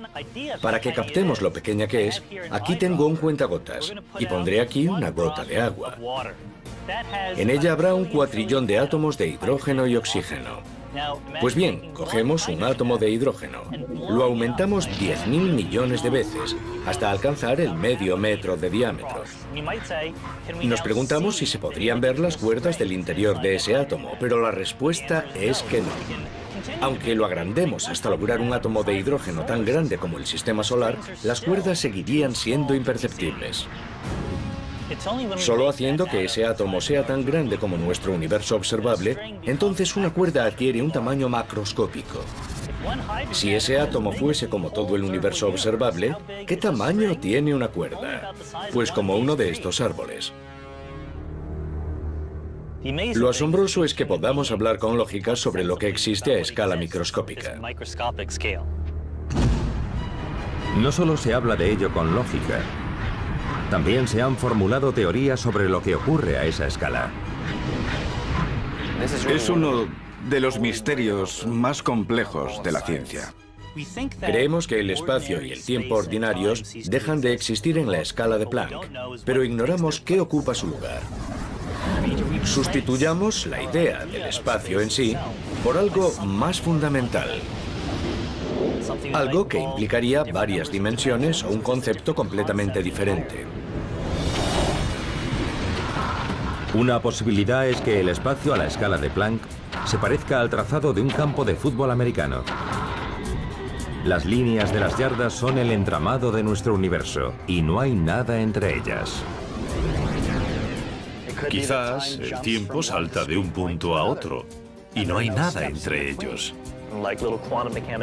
Para que captemos lo pequeña que es, aquí tengo un cuentagotas y pondré aquí una gota de agua. En ella habrá un cuatrillón de átomos de hidrógeno y oxígeno. Pues bien, cogemos un átomo de hidrógeno, lo aumentamos 10.000 millones de veces, hasta alcanzar el medio metro de diámetro. Nos preguntamos si se podrían ver las cuerdas del interior de ese átomo, pero la respuesta es que no. Aunque lo agrandemos hasta lograr un átomo de hidrógeno tan grande como el sistema solar, las cuerdas seguirían siendo imperceptibles. Solo haciendo que ese átomo sea tan grande como nuestro universo observable, entonces una cuerda adquiere un tamaño macroscópico. Si ese átomo fuese como todo el universo observable, ¿qué tamaño tiene una cuerda? Pues como uno de estos árboles. Lo asombroso es que podamos hablar con lógica sobre lo que existe a escala microscópica. No solo se habla de ello con lógica, también se han formulado teorías sobre lo que ocurre a esa escala. Es uno de los misterios más complejos de la ciencia. Creemos que el espacio y el tiempo ordinarios dejan de existir en la escala de Planck, pero ignoramos qué ocupa su lugar. Sustituyamos la idea del espacio en sí por algo más fundamental. Algo que implicaría varias dimensiones o un concepto completamente diferente. Una posibilidad es que el espacio a la escala de Planck se parezca al trazado de un campo de fútbol americano. Las líneas de las yardas son el entramado de nuestro universo y no hay nada entre ellas. Quizás el tiempo salta de un punto a otro y no hay nada entre ellos.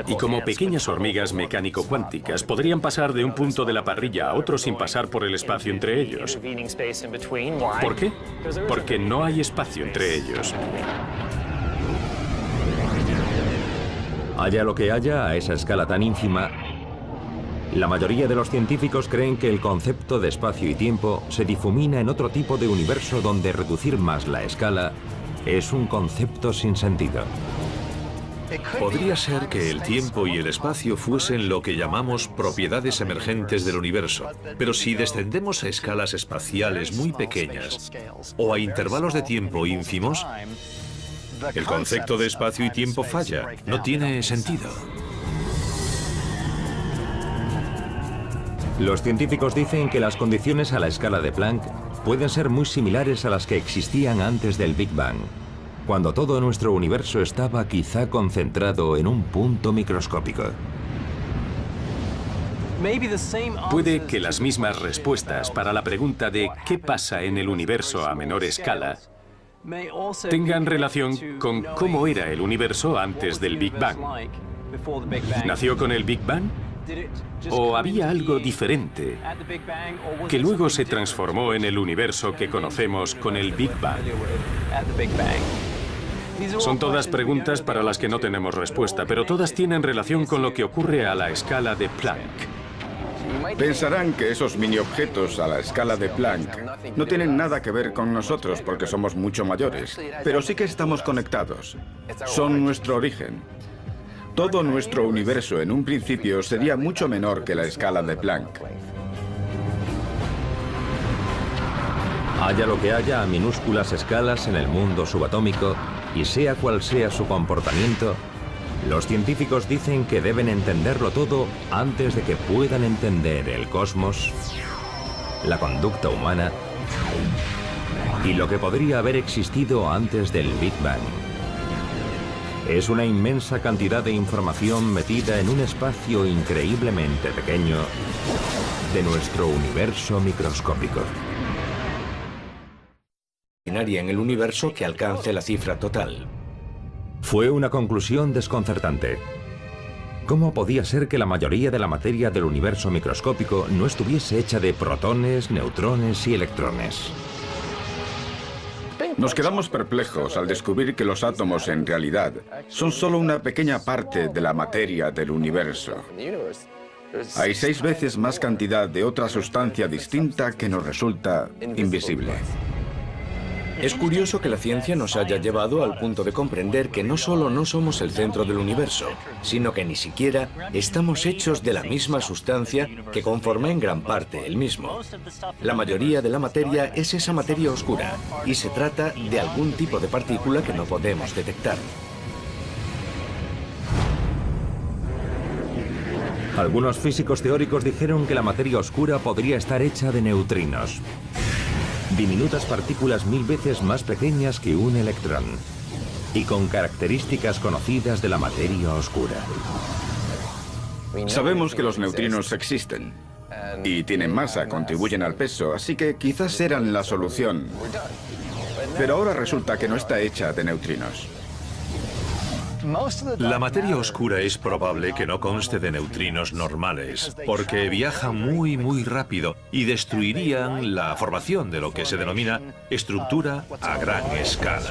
Y como pequeñas hormigas mecánico-cuánticas podrían pasar de un punto de la parrilla a otro sin pasar por el espacio entre ellos. ¿Por qué? Porque no hay espacio entre ellos. Haya lo que haya a esa escala tan ínfima, la mayoría de los científicos creen que el concepto de espacio y tiempo se difumina en otro tipo de universo donde reducir más la escala es un concepto sin sentido. Podría ser que el tiempo y el espacio fuesen lo que llamamos propiedades emergentes del universo, pero si descendemos a escalas espaciales muy pequeñas o a intervalos de tiempo ínfimos, el concepto de espacio y tiempo falla, no tiene sentido. Los científicos dicen que las condiciones a la escala de Planck pueden ser muy similares a las que existían antes del Big Bang, cuando todo nuestro universo estaba quizá concentrado en un punto microscópico. Puede que las mismas respuestas para la pregunta de ¿qué pasa en el universo a menor escala? Tengan relación con cómo era el universo antes del Big Bang. ¿Nació con el Big Bang? ¿O había algo diferente que luego se transformó en el universo que conocemos con el Big Bang? Son todas preguntas para las que no tenemos respuesta, pero todas tienen relación con lo que ocurre a la escala de Planck. Pensarán que esos mini objetos a la escala de Planck no tienen nada que ver con nosotros porque somos mucho mayores, pero sí que estamos conectados. Son nuestro origen. Todo nuestro universo en un principio sería mucho menor que la escala de Planck. Haya lo que haya a minúsculas escalas en el mundo subatómico, y sea cual sea su comportamiento, los científicos dicen que deben entenderlo todo antes de que puedan entender el cosmos, la conducta humana y lo que podría haber existido antes del Big Bang. Es una inmensa cantidad de información metida en un espacio increíblemente pequeño de nuestro universo microscópico. En el universo que alcance la cifra total. Fue una conclusión desconcertante. ¿Cómo podía ser que la mayoría de la materia del universo microscópico no estuviese hecha de protones, neutrones y electrones? Nos quedamos perplejos al descubrir que los átomos en realidad son solo una pequeña parte de la materia del universo. Hay 6 veces más cantidad de otra sustancia distinta que nos resulta invisible. Es curioso que la ciencia nos haya llevado al punto de comprender que no solo no somos el centro del universo, sino que ni siquiera estamos hechos de la misma sustancia que conforma en gran parte el mismo. La mayoría de la materia es esa materia oscura, y se trata de algún tipo de partícula que no podemos detectar. Algunos físicos teóricos dijeron que la materia oscura podría estar hecha de neutrinos, diminutas partículas 1000 veces más pequeñas que un electrón, y con características conocidas de la materia oscura. Sabemos que los neutrinos existen y tienen masa, contribuyen al peso, así que quizás eran la solución. Pero ahora resulta que no está hecha de neutrinos. La materia oscura es probable que no conste de neutrinos normales, porque viajan muy rápido y destruirían la formación de lo que se denomina estructura a gran escala.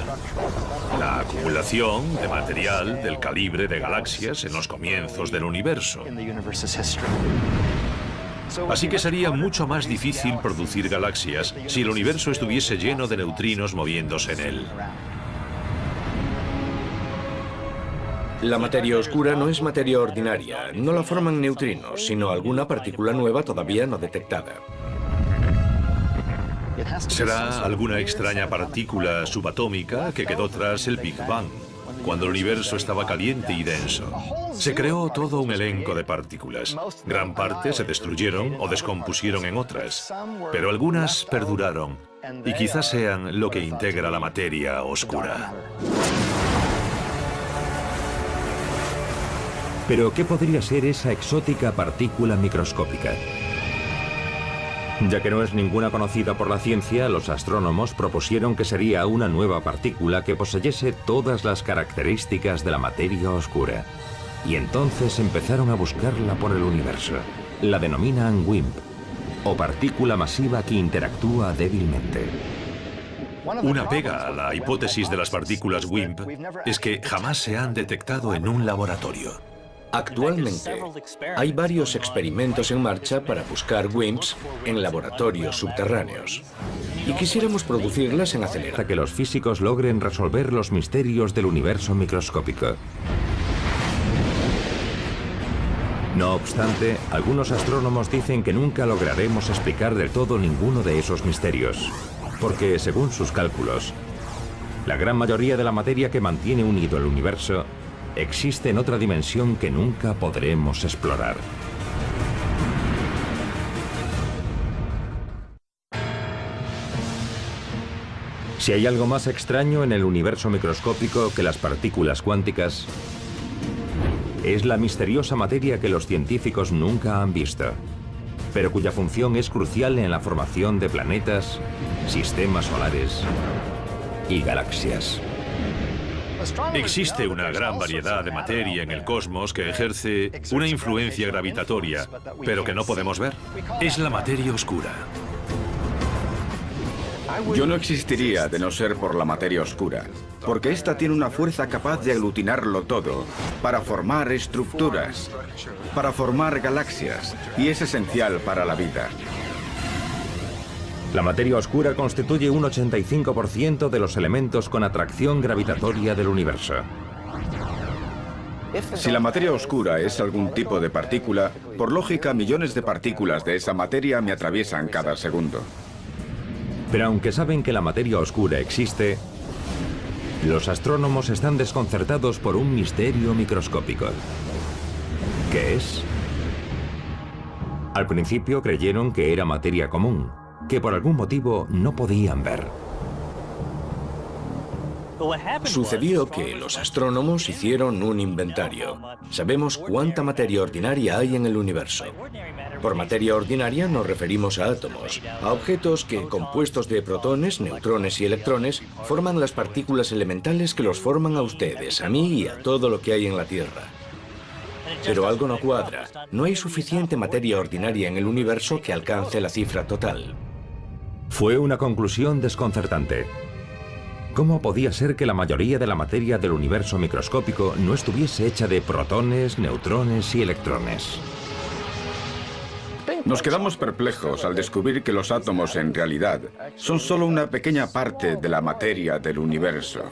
La acumulación de material del calibre de galaxias en los comienzos del universo. Así que sería mucho más difícil producir galaxias si el universo estuviese lleno de neutrinos moviéndose en él. La materia oscura no es materia ordinaria, no la forman neutrinos, sino alguna partícula nueva todavía no detectada. Será alguna extraña partícula subatómica que quedó tras el Big Bang, cuando el universo estaba caliente y denso. Se creó todo un elenco de partículas. Gran parte se destruyeron o descompusieron en otras, pero algunas perduraron y quizás sean lo que integra la materia oscura. Pero, ¿qué podría ser esa exótica partícula microscópica? Ya que no es ninguna conocida por la ciencia, los astrónomos propusieron que sería una nueva partícula que poseyese todas las características de la materia oscura. Y entonces empezaron a buscarla por el universo. La denominan WIMP, o partícula masiva que interactúa débilmente. Una pega a la hipótesis de las partículas WIMP es que jamás se han detectado en un laboratorio. Actualmente, hay varios experimentos en marcha para buscar WIMPs en laboratorios subterráneos. Y quisiéramos producirlas en acelerador. Hasta que los físicos logren resolver los misterios del universo microscópico. No obstante, algunos astrónomos dicen que nunca lograremos explicar del todo ninguno de esos misterios, porque, según sus cálculos, la gran mayoría de la materia que mantiene unido el universo existe en otra dimensión que nunca podremos explorar. Si hay algo más extraño en el universo microscópico que las partículas cuánticas, es la misteriosa materia que los científicos nunca han visto, pero cuya función es crucial en la formación de planetas, sistemas solares y galaxias. Existe una gran variedad de materia en el cosmos que ejerce una influencia gravitatoria, pero que no podemos ver. Es la materia oscura. Yo no existiría de no ser por la materia oscura, porque esta tiene una fuerza capaz de aglutinarlo todo, para formar estructuras, para formar galaxias, y es esencial para la vida. La materia oscura constituye un 85% de los elementos con atracción gravitatoria del universo. Si la materia oscura es algún tipo de partícula, por lógica millones de partículas de esa materia me atraviesan cada segundo. Pero aunque saben que la materia oscura existe, los astrónomos están desconcertados por un misterio microscópico. ¿Qué es? Al principio creyeron que era materia común, que por algún motivo no podían ver. Sucedió que los astrónomos hicieron un inventario. Sabemos cuánta materia ordinaria hay en el universo. Por materia ordinaria nos referimos a átomos, a objetos que, compuestos de protones, neutrones y electrones, forman las partículas elementales que los forman a ustedes, a mí y a todo lo que hay en la Tierra. Pero algo no cuadra. No hay suficiente materia ordinaria en el universo que alcance la cifra total. Fue una conclusión desconcertante. ¿Cómo podía ser que la mayoría de la materia del universo microscópico no estuviese hecha de protones, neutrones y electrones? Nos quedamos perplejos al descubrir que los átomos en realidad son solo una pequeña parte de la materia del universo.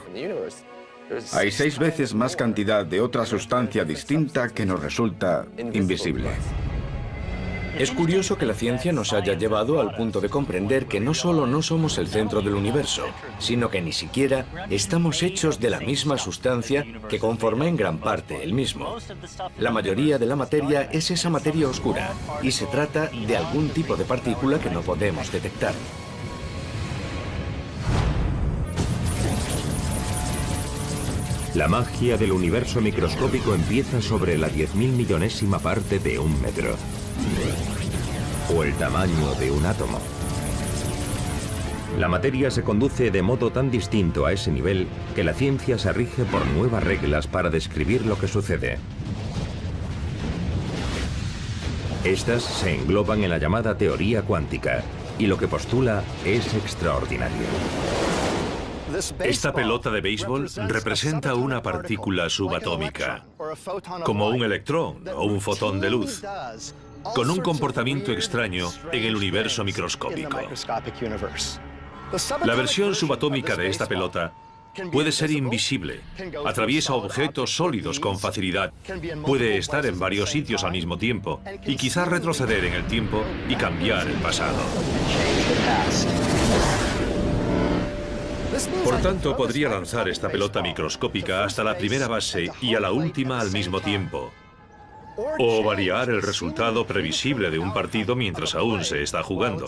Hay 6 veces más cantidad de otra sustancia distinta que nos resulta invisible. Es curioso que la ciencia nos haya llevado al punto de comprender que no solo no somos el centro del universo, sino que ni siquiera estamos hechos de la misma sustancia que conforma en gran parte el mismo. La mayoría de la materia es esa materia oscura, y se trata de algún tipo de partícula que no podemos detectar. La magia del universo microscópico empieza sobre la 10.000 millonésima parte de un metro. O el tamaño de un átomo. La materia se conduce de modo tan distinto a ese nivel que la ciencia se rige por nuevas reglas para describir lo que sucede. Estas se engloban en la llamada teoría cuántica, y lo que postula es extraordinario. Esta pelota de béisbol representa una partícula subatómica, como un electrón o un fotón de luz, con un comportamiento extraño en el universo microscópico. La versión subatómica de esta pelota puede ser invisible, atraviesa objetos sólidos con facilidad, puede estar en varios sitios al mismo tiempo y quizás retroceder en el tiempo y cambiar el pasado. Por tanto, podría lanzar esta pelota microscópica hasta la primera base y a la última al mismo tiempo. O variar el resultado previsible de un partido mientras aún se está jugando.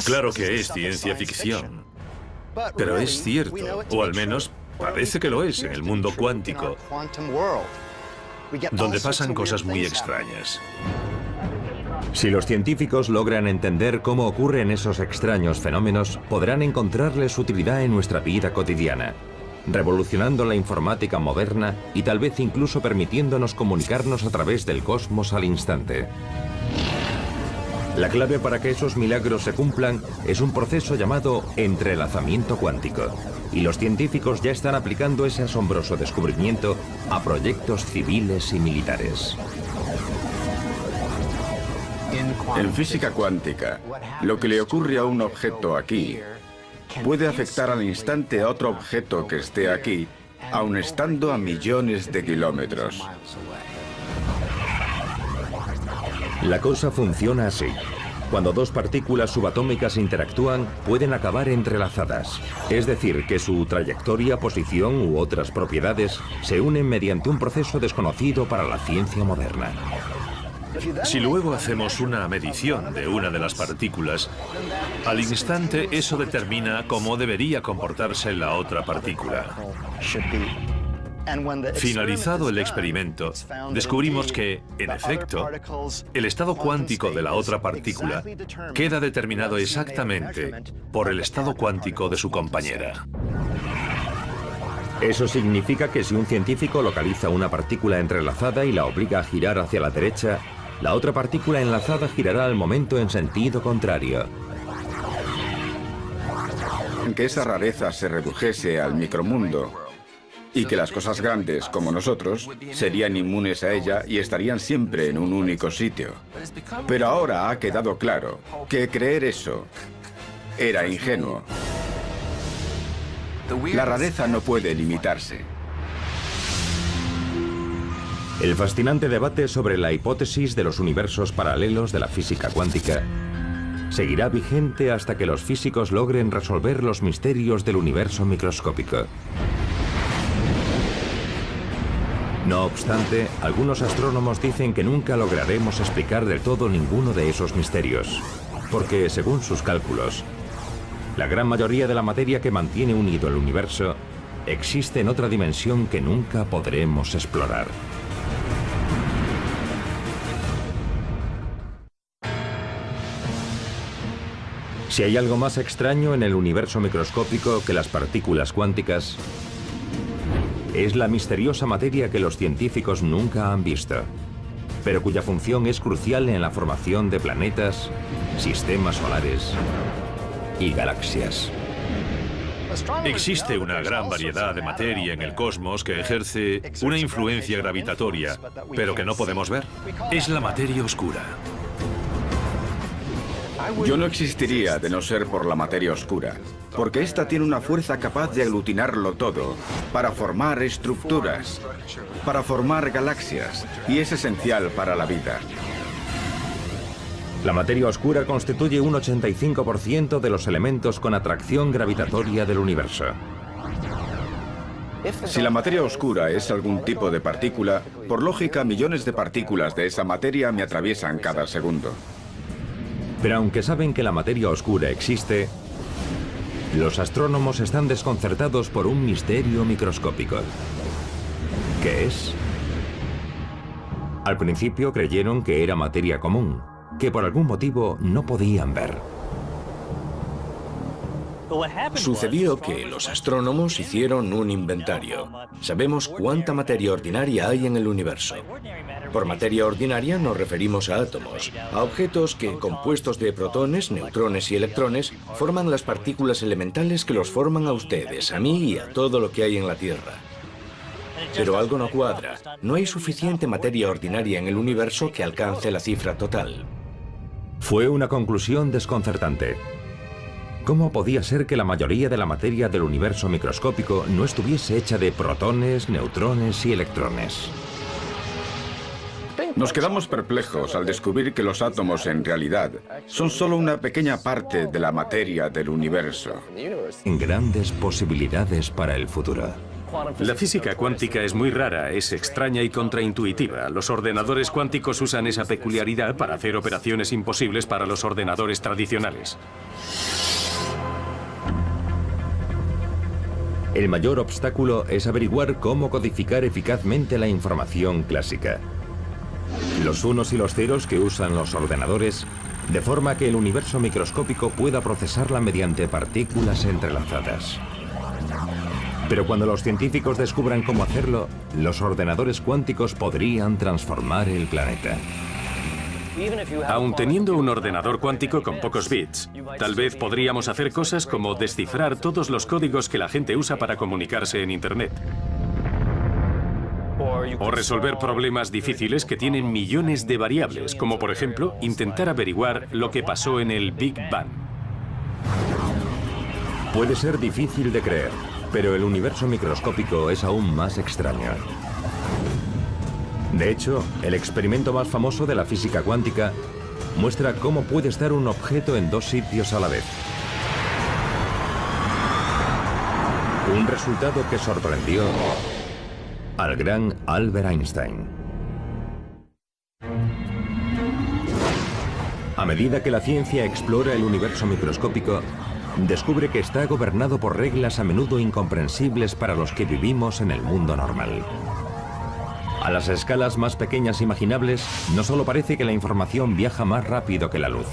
Claro que es ciencia ficción, pero es cierto, o al menos parece que lo es en el mundo cuántico, donde pasan cosas muy extrañas. Si los científicos logran entender cómo ocurren esos extraños fenómenos, podrán encontrarles utilidad en nuestra vida cotidiana, revolucionando la informática moderna y tal vez incluso permitiéndonos comunicarnos a través del cosmos al instante. La clave para que esos milagros se cumplan es un proceso llamado entrelazamiento cuántico, y los científicos ya están aplicando ese asombroso descubrimiento a proyectos civiles y militares. En física cuántica, lo que le ocurre a un objeto aquí puede afectar al instante a otro objeto que esté aquí, aun estando a millones de kilómetros. La cosa funciona así. Cuando dos partículas subatómicas interactúan, pueden acabar entrelazadas. Es decir, que su trayectoria, posición u otras propiedades se unen mediante un proceso desconocido para la ciencia moderna. Si luego hacemos una medición de una de las partículas, al instante eso determina cómo debería comportarse la otra partícula. Finalizado el experimento, descubrimos que, en efecto, el estado cuántico de la otra partícula queda determinado exactamente por el estado cuántico de su compañera. Eso significa que si un científico localiza una partícula entrelazada y la obliga a girar hacia la derecha, la otra partícula enlazada girará al momento en sentido contrario. Que esa rareza se redujese al micromundo y que las cosas grandes, como nosotros, serían inmunes a ella y estarían siempre en un único sitio. Pero ahora ha quedado claro que creer eso era ingenuo. La rareza no puede limitarse. El fascinante debate sobre la hipótesis de los universos paralelos de la física cuántica seguirá vigente hasta que los físicos logren resolver los misterios del universo microscópico. No obstante, algunos astrónomos dicen que nunca lograremos explicar del todo ninguno de esos misterios, porque, según sus cálculos, la gran mayoría de la materia que mantiene unido el universo existe en otra dimensión que nunca podremos explorar. Si hay algo más extraño en el universo microscópico que las partículas cuánticas, es la misteriosa materia que los científicos nunca han visto, pero cuya función es crucial en la formación de planetas, sistemas solares y galaxias. Existe una gran variedad de materia en el cosmos que ejerce una influencia gravitatoria, pero que no podemos ver. Es la materia oscura. Yo no existiría de no ser por la materia oscura, porque esta tiene una fuerza capaz de aglutinarlo todo para formar estructuras, para formar galaxias, y es esencial para la vida. La materia oscura constituye un 85% de los elementos con atracción gravitatoria del universo. Si la materia oscura es algún tipo de partícula, por lógica millones de partículas de esa materia me atraviesan cada segundo. Pero aunque saben que la materia oscura existe, los astrónomos están desconcertados por un misterio microscópico. ¿Qué es? Al principio creyeron que era materia común, que por algún motivo no podían ver. Sucedió que los astrónomos hicieron un inventario. Sabemos cuánta materia ordinaria hay en el universo. Por materia ordinaria nos referimos a átomos, a objetos que, compuestos de protones, neutrones y electrones, forman las partículas elementales que los forman a ustedes, a mí y a todo lo que hay en la Tierra. Pero algo no cuadra. No hay suficiente materia ordinaria en el universo que alcance la cifra total. Fue una conclusión desconcertante. ¿Cómo podía ser que la mayoría de la materia del universo microscópico no estuviese hecha de protones, neutrones y electrones? Nos quedamos perplejos al descubrir que los átomos en realidad son solo una pequeña parte de la materia del universo. Grandes posibilidades para el futuro. La física cuántica es muy rara, es extraña y contraintuitiva. Los ordenadores cuánticos usan esa peculiaridad para hacer operaciones imposibles para los ordenadores tradicionales. El mayor obstáculo es averiguar cómo codificar eficazmente la información clásica. Los unos y los ceros que usan los ordenadores, de forma que el universo microscópico pueda procesarla mediante partículas entrelazadas. Pero cuando los científicos descubran cómo hacerlo, los ordenadores cuánticos podrían transformar el planeta. Aun teniendo un ordenador cuántico con pocos bits, tal vez podríamos hacer cosas como descifrar todos los códigos que la gente usa para comunicarse en Internet. O resolver problemas difíciles que tienen millones de variables, como por ejemplo, intentar averiguar lo que pasó en el Big Bang. Puede ser difícil de creer, pero el universo microscópico es aún más extraño. De hecho, el experimento más famoso de la física cuántica muestra cómo puede estar un objeto en dos sitios a la vez. Un resultado que sorprendió al gran Albert Einstein. A medida que la ciencia explora el universo microscópico, descubre que está gobernado por reglas a menudo incomprensibles para los que vivimos en el mundo normal. A las escalas más pequeñas imaginables, no solo parece que la información viaja más rápido que la luz,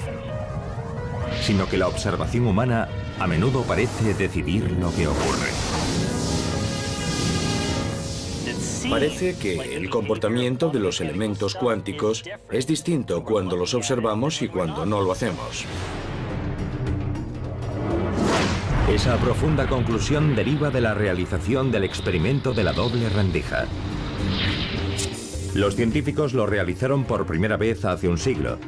sino que la observación humana a menudo parece decidir lo que ocurre. Parece que el comportamiento de los elementos cuánticos es distinto cuando los observamos y cuando no lo hacemos. Esa profunda conclusión deriva de la realización del experimento de la doble rendija. Los científicos lo realizaron por primera vez hace un siglo,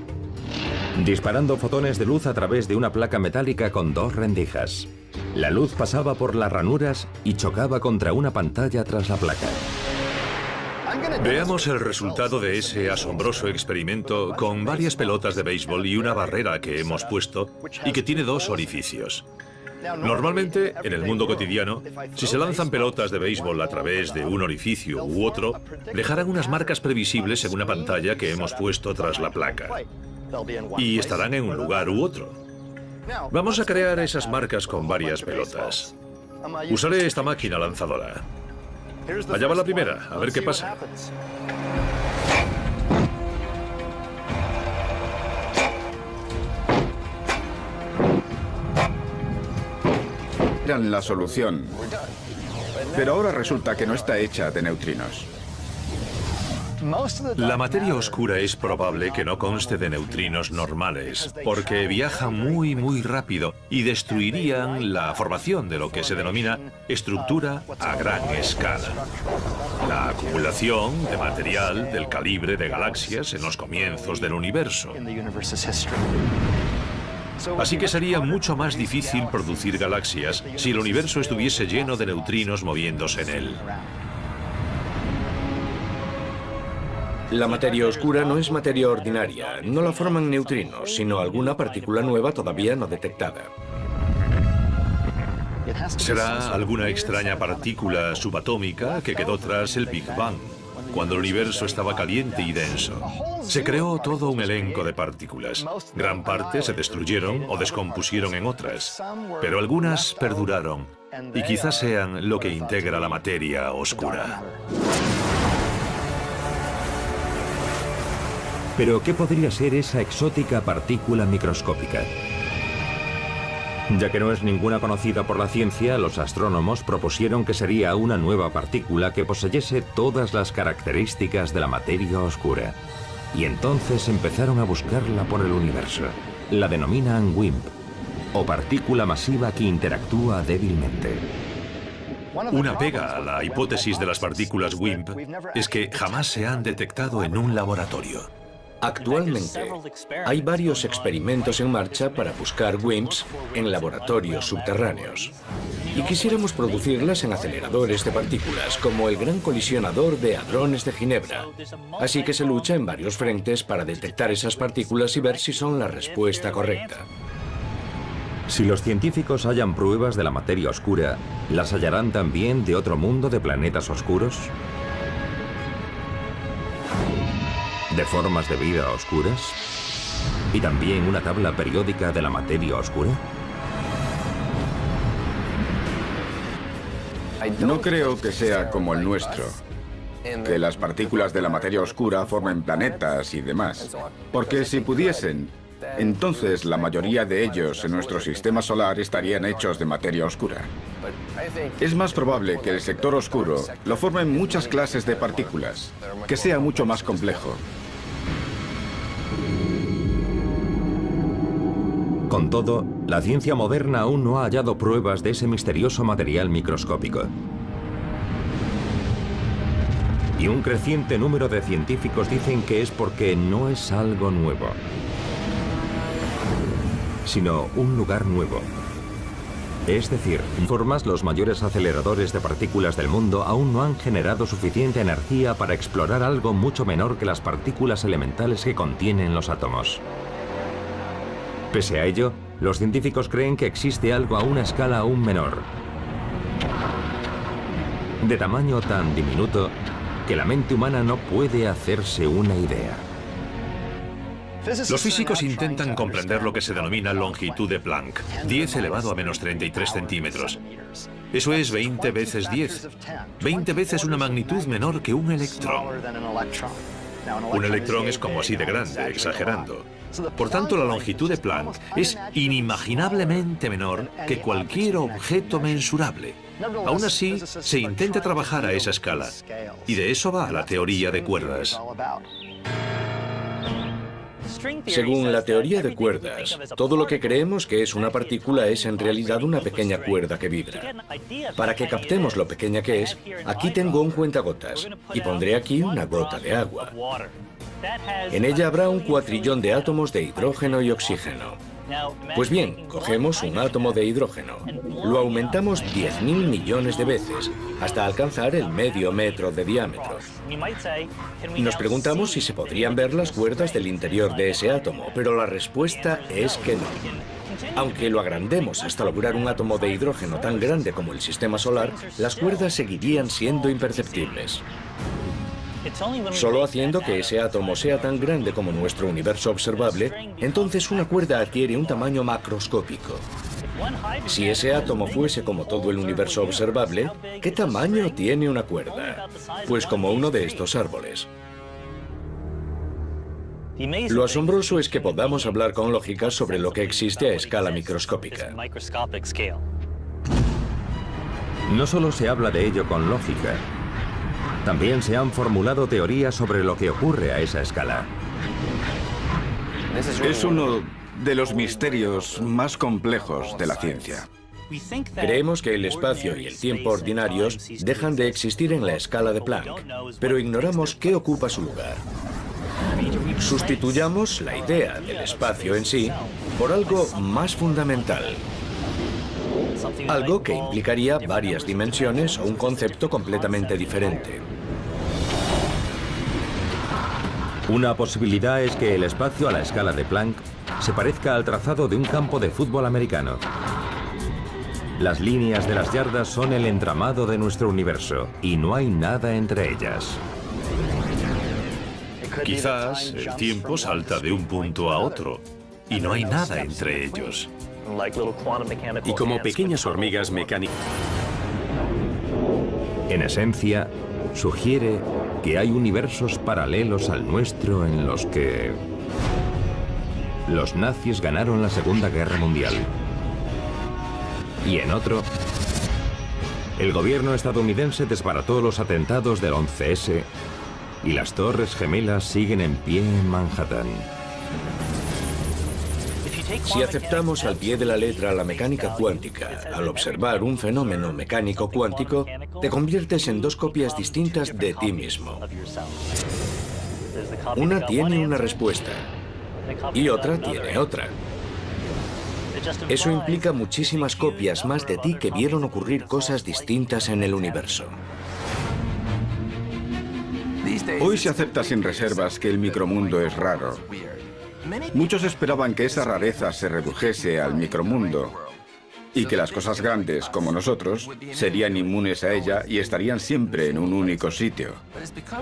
disparando fotones de luz a través de una placa metálica con dos rendijas. La luz pasaba por las ranuras y chocaba contra una pantalla tras la placa. Veamos el resultado de ese asombroso experimento con varias pelotas de béisbol y una barrera que hemos puesto y que tiene dos orificios. Normalmente, en el mundo cotidiano, si se lanzan pelotas de béisbol a través de un orificio u otro, dejarán unas marcas previsibles en una pantalla que hemos puesto tras la placa. Y estarán en un lugar u otro. Vamos a crear esas marcas con varias pelotas. Usaré esta máquina lanzadora. Allá va la primera, a ver qué pasa. Eran la solución. Pero ahora resulta que no está hecha de neutrinos. La materia oscura es probable que no conste de neutrinos normales, porque viajan muy rápido y destruirían la formación de lo que se denomina estructura a gran escala. La acumulación de material del calibre de galaxias en los comienzos del universo. Así que sería mucho más difícil producir galaxias si el universo estuviese lleno de neutrinos moviéndose en él. La materia oscura no es materia ordinaria, no la forman neutrinos, sino alguna partícula nueva todavía no detectada. Será alguna extraña partícula subatómica que quedó tras el Big Bang, cuando el universo estaba caliente y denso. Se creó todo un elenco de partículas. Gran parte se destruyeron o descompusieron en otras, pero algunas perduraron y quizás sean lo que integra la materia oscura. Pero, ¿qué podría ser esa exótica partícula microscópica? Ya que no es ninguna conocida por la ciencia, los astrónomos propusieron que sería una nueva partícula que poseyese todas las características de la materia oscura. Y entonces empezaron a buscarla por el universo. La denominan WIMP, o partícula masiva que interactúa débilmente. Una pega a la hipótesis de las partículas WIMP es que jamás se han detectado en un laboratorio. Actualmente, hay varios experimentos en marcha para buscar WIMPs en laboratorios subterráneos. Y quisiéramos producirlas en aceleradores de partículas, como el Gran Colisionador de Hadrones de Ginebra. Así que se lucha en varios frentes para detectar esas partículas y ver si son la respuesta correcta. Si los científicos hallan pruebas de la materia oscura, ¿las hallarán también de otro mundo de planetas oscuros? ¿De formas de vida oscuras? ¿Y también una tabla periódica de la materia oscura? No creo que sea como el nuestro, que las partículas de la materia oscura formen planetas y demás. Porque si pudiesen, entonces la mayoría de ellos en nuestro sistema solar estarían hechos de materia oscura. Es más probable que el sector oscuro lo formen muchas clases de partículas, que sea mucho más complejo. Con todo, la ciencia moderna aún no ha hallado pruebas de ese misterioso material microscópico. Y un creciente número de científicos dicen que es porque no es algo nuevo, sino un lugar nuevo. Es decir, formas, los mayores aceleradores de partículas del mundo aún no han generado suficiente energía para explorar algo mucho menor que las partículas elementales que contienen los átomos. Pese a ello, los científicos creen que existe algo a una escala aún menor, de tamaño tan diminuto que la mente humana no puede hacerse una idea. Los físicos intentan comprender lo que se denomina longitud de Planck, 10 elevado a menos 33 centímetros. Eso es 20 veces 10. 20 veces una magnitud menor que un electrón. Un electrón es como así de grande, exagerando. Por tanto, la longitud de Planck es inimaginablemente menor que cualquier objeto mensurable. Aún así, se intenta trabajar a esa escala. Y de eso va la teoría de cuerdas. Según la teoría de cuerdas, todo lo que creemos que es una partícula es en realidad una pequeña cuerda que vibra. Para que captemos lo pequeña que es, aquí tengo un cuentagotas y pondré aquí una gota de agua. En ella habrá un cuatrillón de átomos de hidrógeno y oxígeno. Pues bien, cogemos un átomo de hidrógeno, lo aumentamos 10.000 millones de veces, hasta alcanzar el medio metro de diámetro. Y nos preguntamos si se podrían ver las cuerdas del interior de ese átomo, pero la respuesta es que no. Aunque lo agrandemos hasta lograr un átomo de hidrógeno tan grande como el sistema solar, las cuerdas seguirían siendo imperceptibles. Solo haciendo que ese átomo sea tan grande como nuestro universo observable, entonces una cuerda adquiere un tamaño macroscópico. Si ese átomo fuese como todo el universo observable, ¿qué tamaño tiene una cuerda? Pues como uno de estos árboles. Lo asombroso es que podamos hablar con lógica sobre lo que existe a escala microscópica. No solo se habla de ello con lógica, También se han formulado teorías sobre lo que ocurre a esa escala. Es uno de los misterios más complejos de la ciencia. Creemos que el espacio y el tiempo ordinarios dejan de existir en la escala de Planck, pero ignoramos qué ocupa su lugar. Sustituyamos la idea del espacio en sí por algo más fundamental. Algo que implicaría varias dimensiones o un concepto completamente diferente. Una posibilidad es que el espacio a la escala de Planck se parezca al trazado de un campo de fútbol americano. Las líneas de las yardas son el entramado de nuestro universo y no hay nada entre ellas. Quizás el tiempo salta de un punto a otro y no hay nada entre ellos. Y como pequeñas hormigas mecánicas. En esencia, sugiere que hay universos paralelos al nuestro en los que los nazis ganaron la Segunda Guerra Mundial. Y en otro, el gobierno estadounidense desbarató los atentados del 11S y las Torres Gemelas siguen en pie en Manhattan. Si aceptamos al pie de la letra la mecánica cuántica, al observar un fenómeno mecánico cuántico, te conviertes en dos copias distintas de ti mismo. Una tiene una respuesta y otra tiene otra. Eso implica muchísimas copias más de ti que vieron ocurrir cosas distintas en el universo. Hoy se acepta sin reservas que el micromundo es raro. Muchos esperaban que esa rareza se redujese al micromundo y que las cosas grandes, como nosotros, serían inmunes a ella y estarían siempre en un único sitio.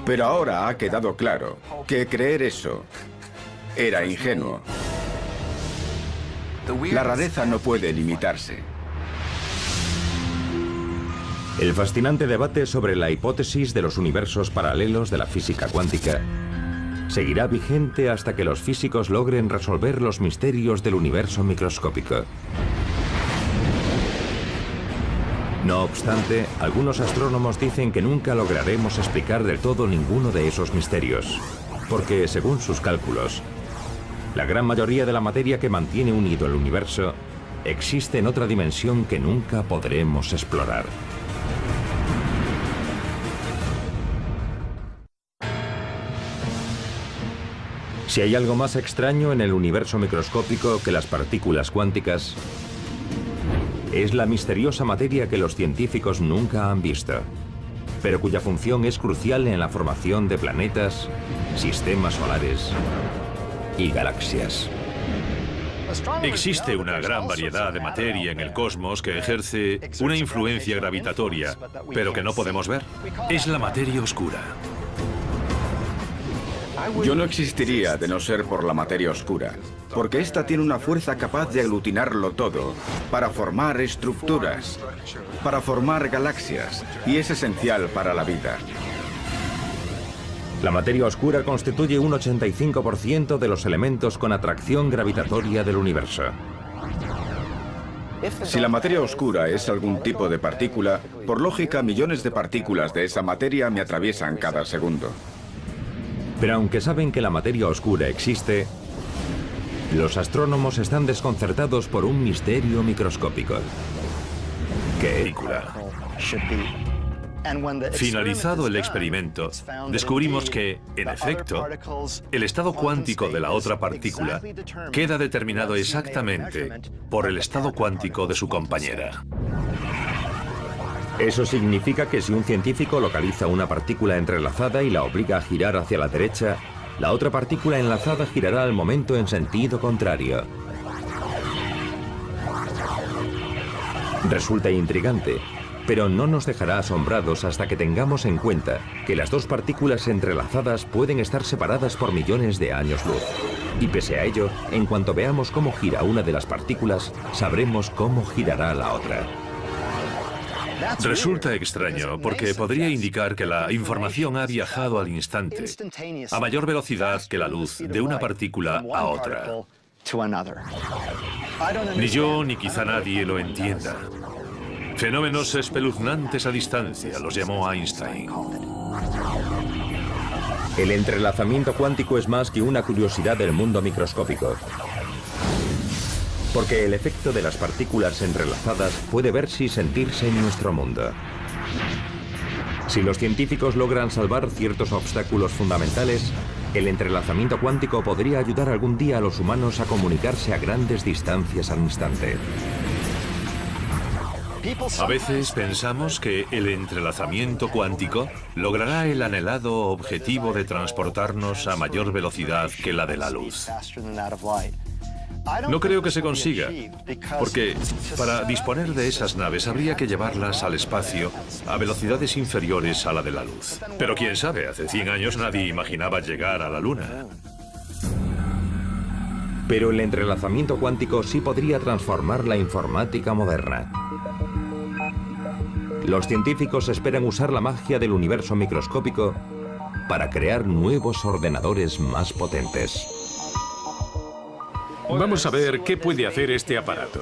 Pero ahora ha quedado claro que creer eso era ingenuo. La rareza no puede limitarse. El fascinante debate sobre la hipótesis de los universos paralelos de la física cuántica seguirá vigente hasta que los físicos logren resolver los misterios del universo microscópico. No obstante, algunos astrónomos dicen que nunca lograremos explicar del todo ninguno de esos misterios, porque, según sus cálculos, la gran mayoría de la materia que mantiene unido el universo existe en otra dimensión que nunca podremos explorar. Si hay algo más extraño en el universo microscópico que las partículas cuánticas, es la misteriosa materia que los científicos nunca han visto, pero cuya función es crucial en la formación de planetas, sistemas solares y galaxias. Existe una gran variedad de materia en el cosmos que ejerce una influencia gravitatoria, pero que no podemos ver. Es la materia oscura. Yo no existiría de no ser por la materia oscura, porque esta tiene una fuerza capaz de aglutinarlo todo para formar estructuras, para formar galaxias, y es esencial para la vida. La materia oscura constituye un 85% de los elementos con atracción gravitatoria del universo. Si la materia oscura es algún tipo de partícula, por lógica millones de partículas de esa materia me atraviesan cada segundo. Pero aunque saben que la materia oscura existe, los astrónomos están desconcertados por un misterio microscópico. ¿Qué? Finalizado el experimento, descubrimos que, en efecto, el estado cuántico de la otra partícula queda determinado exactamente por el estado cuántico de su compañera. Eso significa que si un científico localiza una partícula entrelazada y la obliga a girar hacia la derecha, la otra partícula enlazada girará al momento en sentido contrario. Resulta intrigante, pero no nos dejará asombrados hasta que tengamos en cuenta que las dos partículas entrelazadas pueden estar separadas por millones de años luz. Y pese a ello, en cuanto veamos cómo gira una de las partículas, sabremos cómo girará la otra. Resulta extraño porque podría indicar que la información ha viajado al instante, a mayor velocidad que la luz de una partícula a otra. Ni yo ni quizá nadie lo entienda. Fenómenos espeluznantes a distancia, los llamó Einstein. El entrelazamiento cuántico es más que una curiosidad del mundo microscópico, porque el efecto de las partículas entrelazadas puede verse y sentirse en nuestro mundo. Si los científicos logran salvar ciertos obstáculos fundamentales, el entrelazamiento cuántico podría ayudar algún día a los humanos a comunicarse a grandes distancias al instante. A veces pensamos que el entrelazamiento cuántico logrará el anhelado objetivo de transportarnos a mayor velocidad que la de la luz. No creo que se consiga, porque para disponer de esas naves habría que llevarlas al espacio a velocidades inferiores a la de la luz. Pero quién sabe, hace 100 años nadie imaginaba llegar a la Luna. Pero el entrelazamiento cuántico sí podría transformar la informática moderna. Los científicos esperan usar la magia del universo microscópico para crear nuevos ordenadores más potentes. Vamos a ver qué puede hacer este aparato.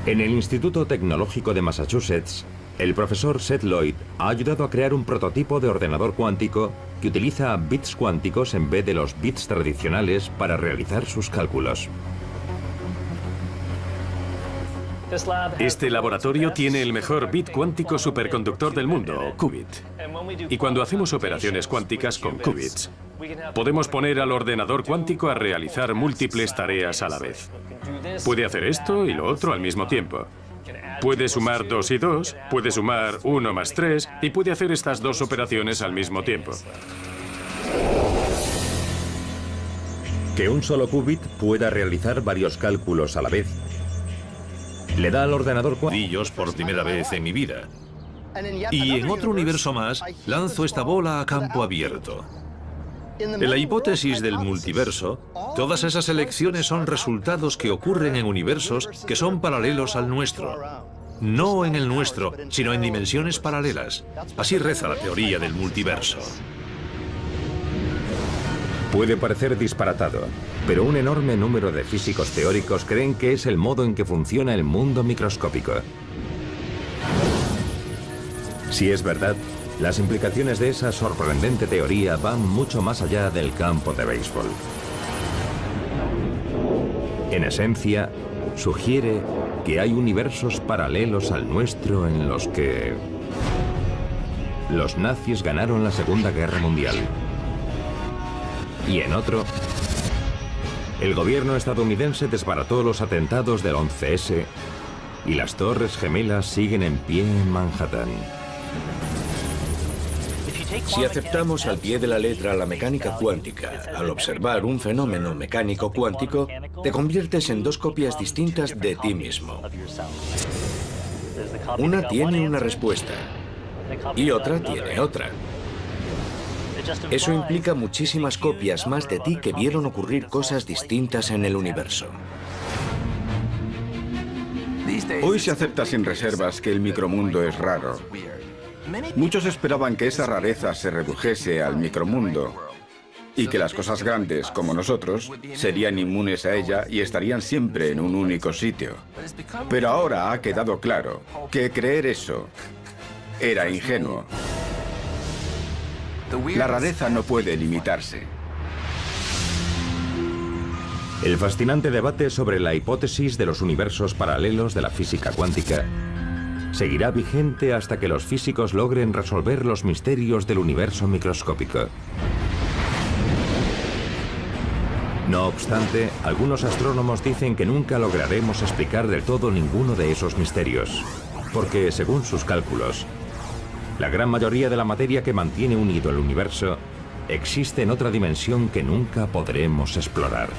En el Instituto Tecnológico de Massachusetts, el profesor Seth Lloyd ha ayudado a crear un prototipo de ordenador cuántico que utiliza bits cuánticos en vez de los bits tradicionales para realizar sus cálculos. Este laboratorio tiene el mejor bit cuántico superconductor del mundo, qubit. Y cuando hacemos operaciones cuánticas con qubits, podemos poner al ordenador cuántico a realizar múltiples tareas a la vez. Puede hacer esto y lo otro al mismo tiempo. Puede sumar 2 y 2, puede sumar 1 más 3 y puede hacer estas dos operaciones al mismo tiempo. Que un solo qubit pueda realizar varios cálculos a la vez le da al ordenador cuántico Por primera vez en mi vida. Y en otro universo más, lanzo esta bola a campo abierto. En la hipótesis del multiverso, todas esas elecciones son resultados que ocurren en universos que son paralelos al nuestro. No en el nuestro, sino en dimensiones paralelas. Así reza la teoría del multiverso. Puede parecer disparatado, pero un enorme número de físicos teóricos creen que es el modo en que funciona el mundo microscópico. Si es verdad, las implicaciones de esa sorprendente teoría van mucho más allá del campo de béisbol. En esencia, sugiere que hay universos paralelos al nuestro en los que los nazis ganaron la Segunda Guerra Mundial. Y en otro, el gobierno estadounidense desbarató los atentados del 11S y las Torres Gemelas siguen en pie en Manhattan. Si aceptamos al pie de la letra la mecánica cuántica, al observar un fenómeno mecánico cuántico, te conviertes en dos copias distintas de ti mismo. Una tiene una respuesta y otra tiene otra. Eso implica muchísimas copias más de ti que vieron ocurrir cosas distintas en el universo. Hoy se acepta sin reservas que el micromundo es raro. Muchos esperaban que esa rareza se redujese al micromundo y que las cosas grandes, como nosotros, serían inmunes a ella y estarían siempre en un único sitio. Pero ahora ha quedado claro que creer eso era ingenuo. La rareza no puede limitarse. El fascinante debate sobre la hipótesis de los universos paralelos de la física cuántica seguirá vigente hasta que los físicos logren resolver los misterios del universo microscópico. No obstante, algunos astrónomos dicen que nunca lograremos explicar del todo ninguno de esos misterios, porque, según sus cálculos, la gran mayoría de la materia que mantiene unido el universo existe en otra dimensión que nunca podremos explorar.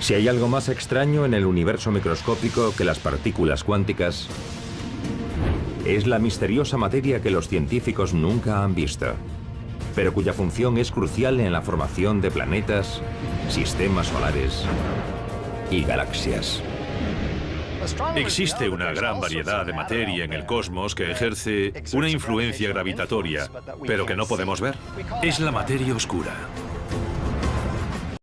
Si hay algo más extraño en el universo microscópico que las partículas cuánticas, es la misteriosa materia que los científicos nunca han visto, pero cuya función es crucial en la formación de planetas, sistemas solares y galaxias. Existe una gran variedad de materia en el cosmos que ejerce una influencia gravitatoria, pero que no podemos ver. Es la materia oscura.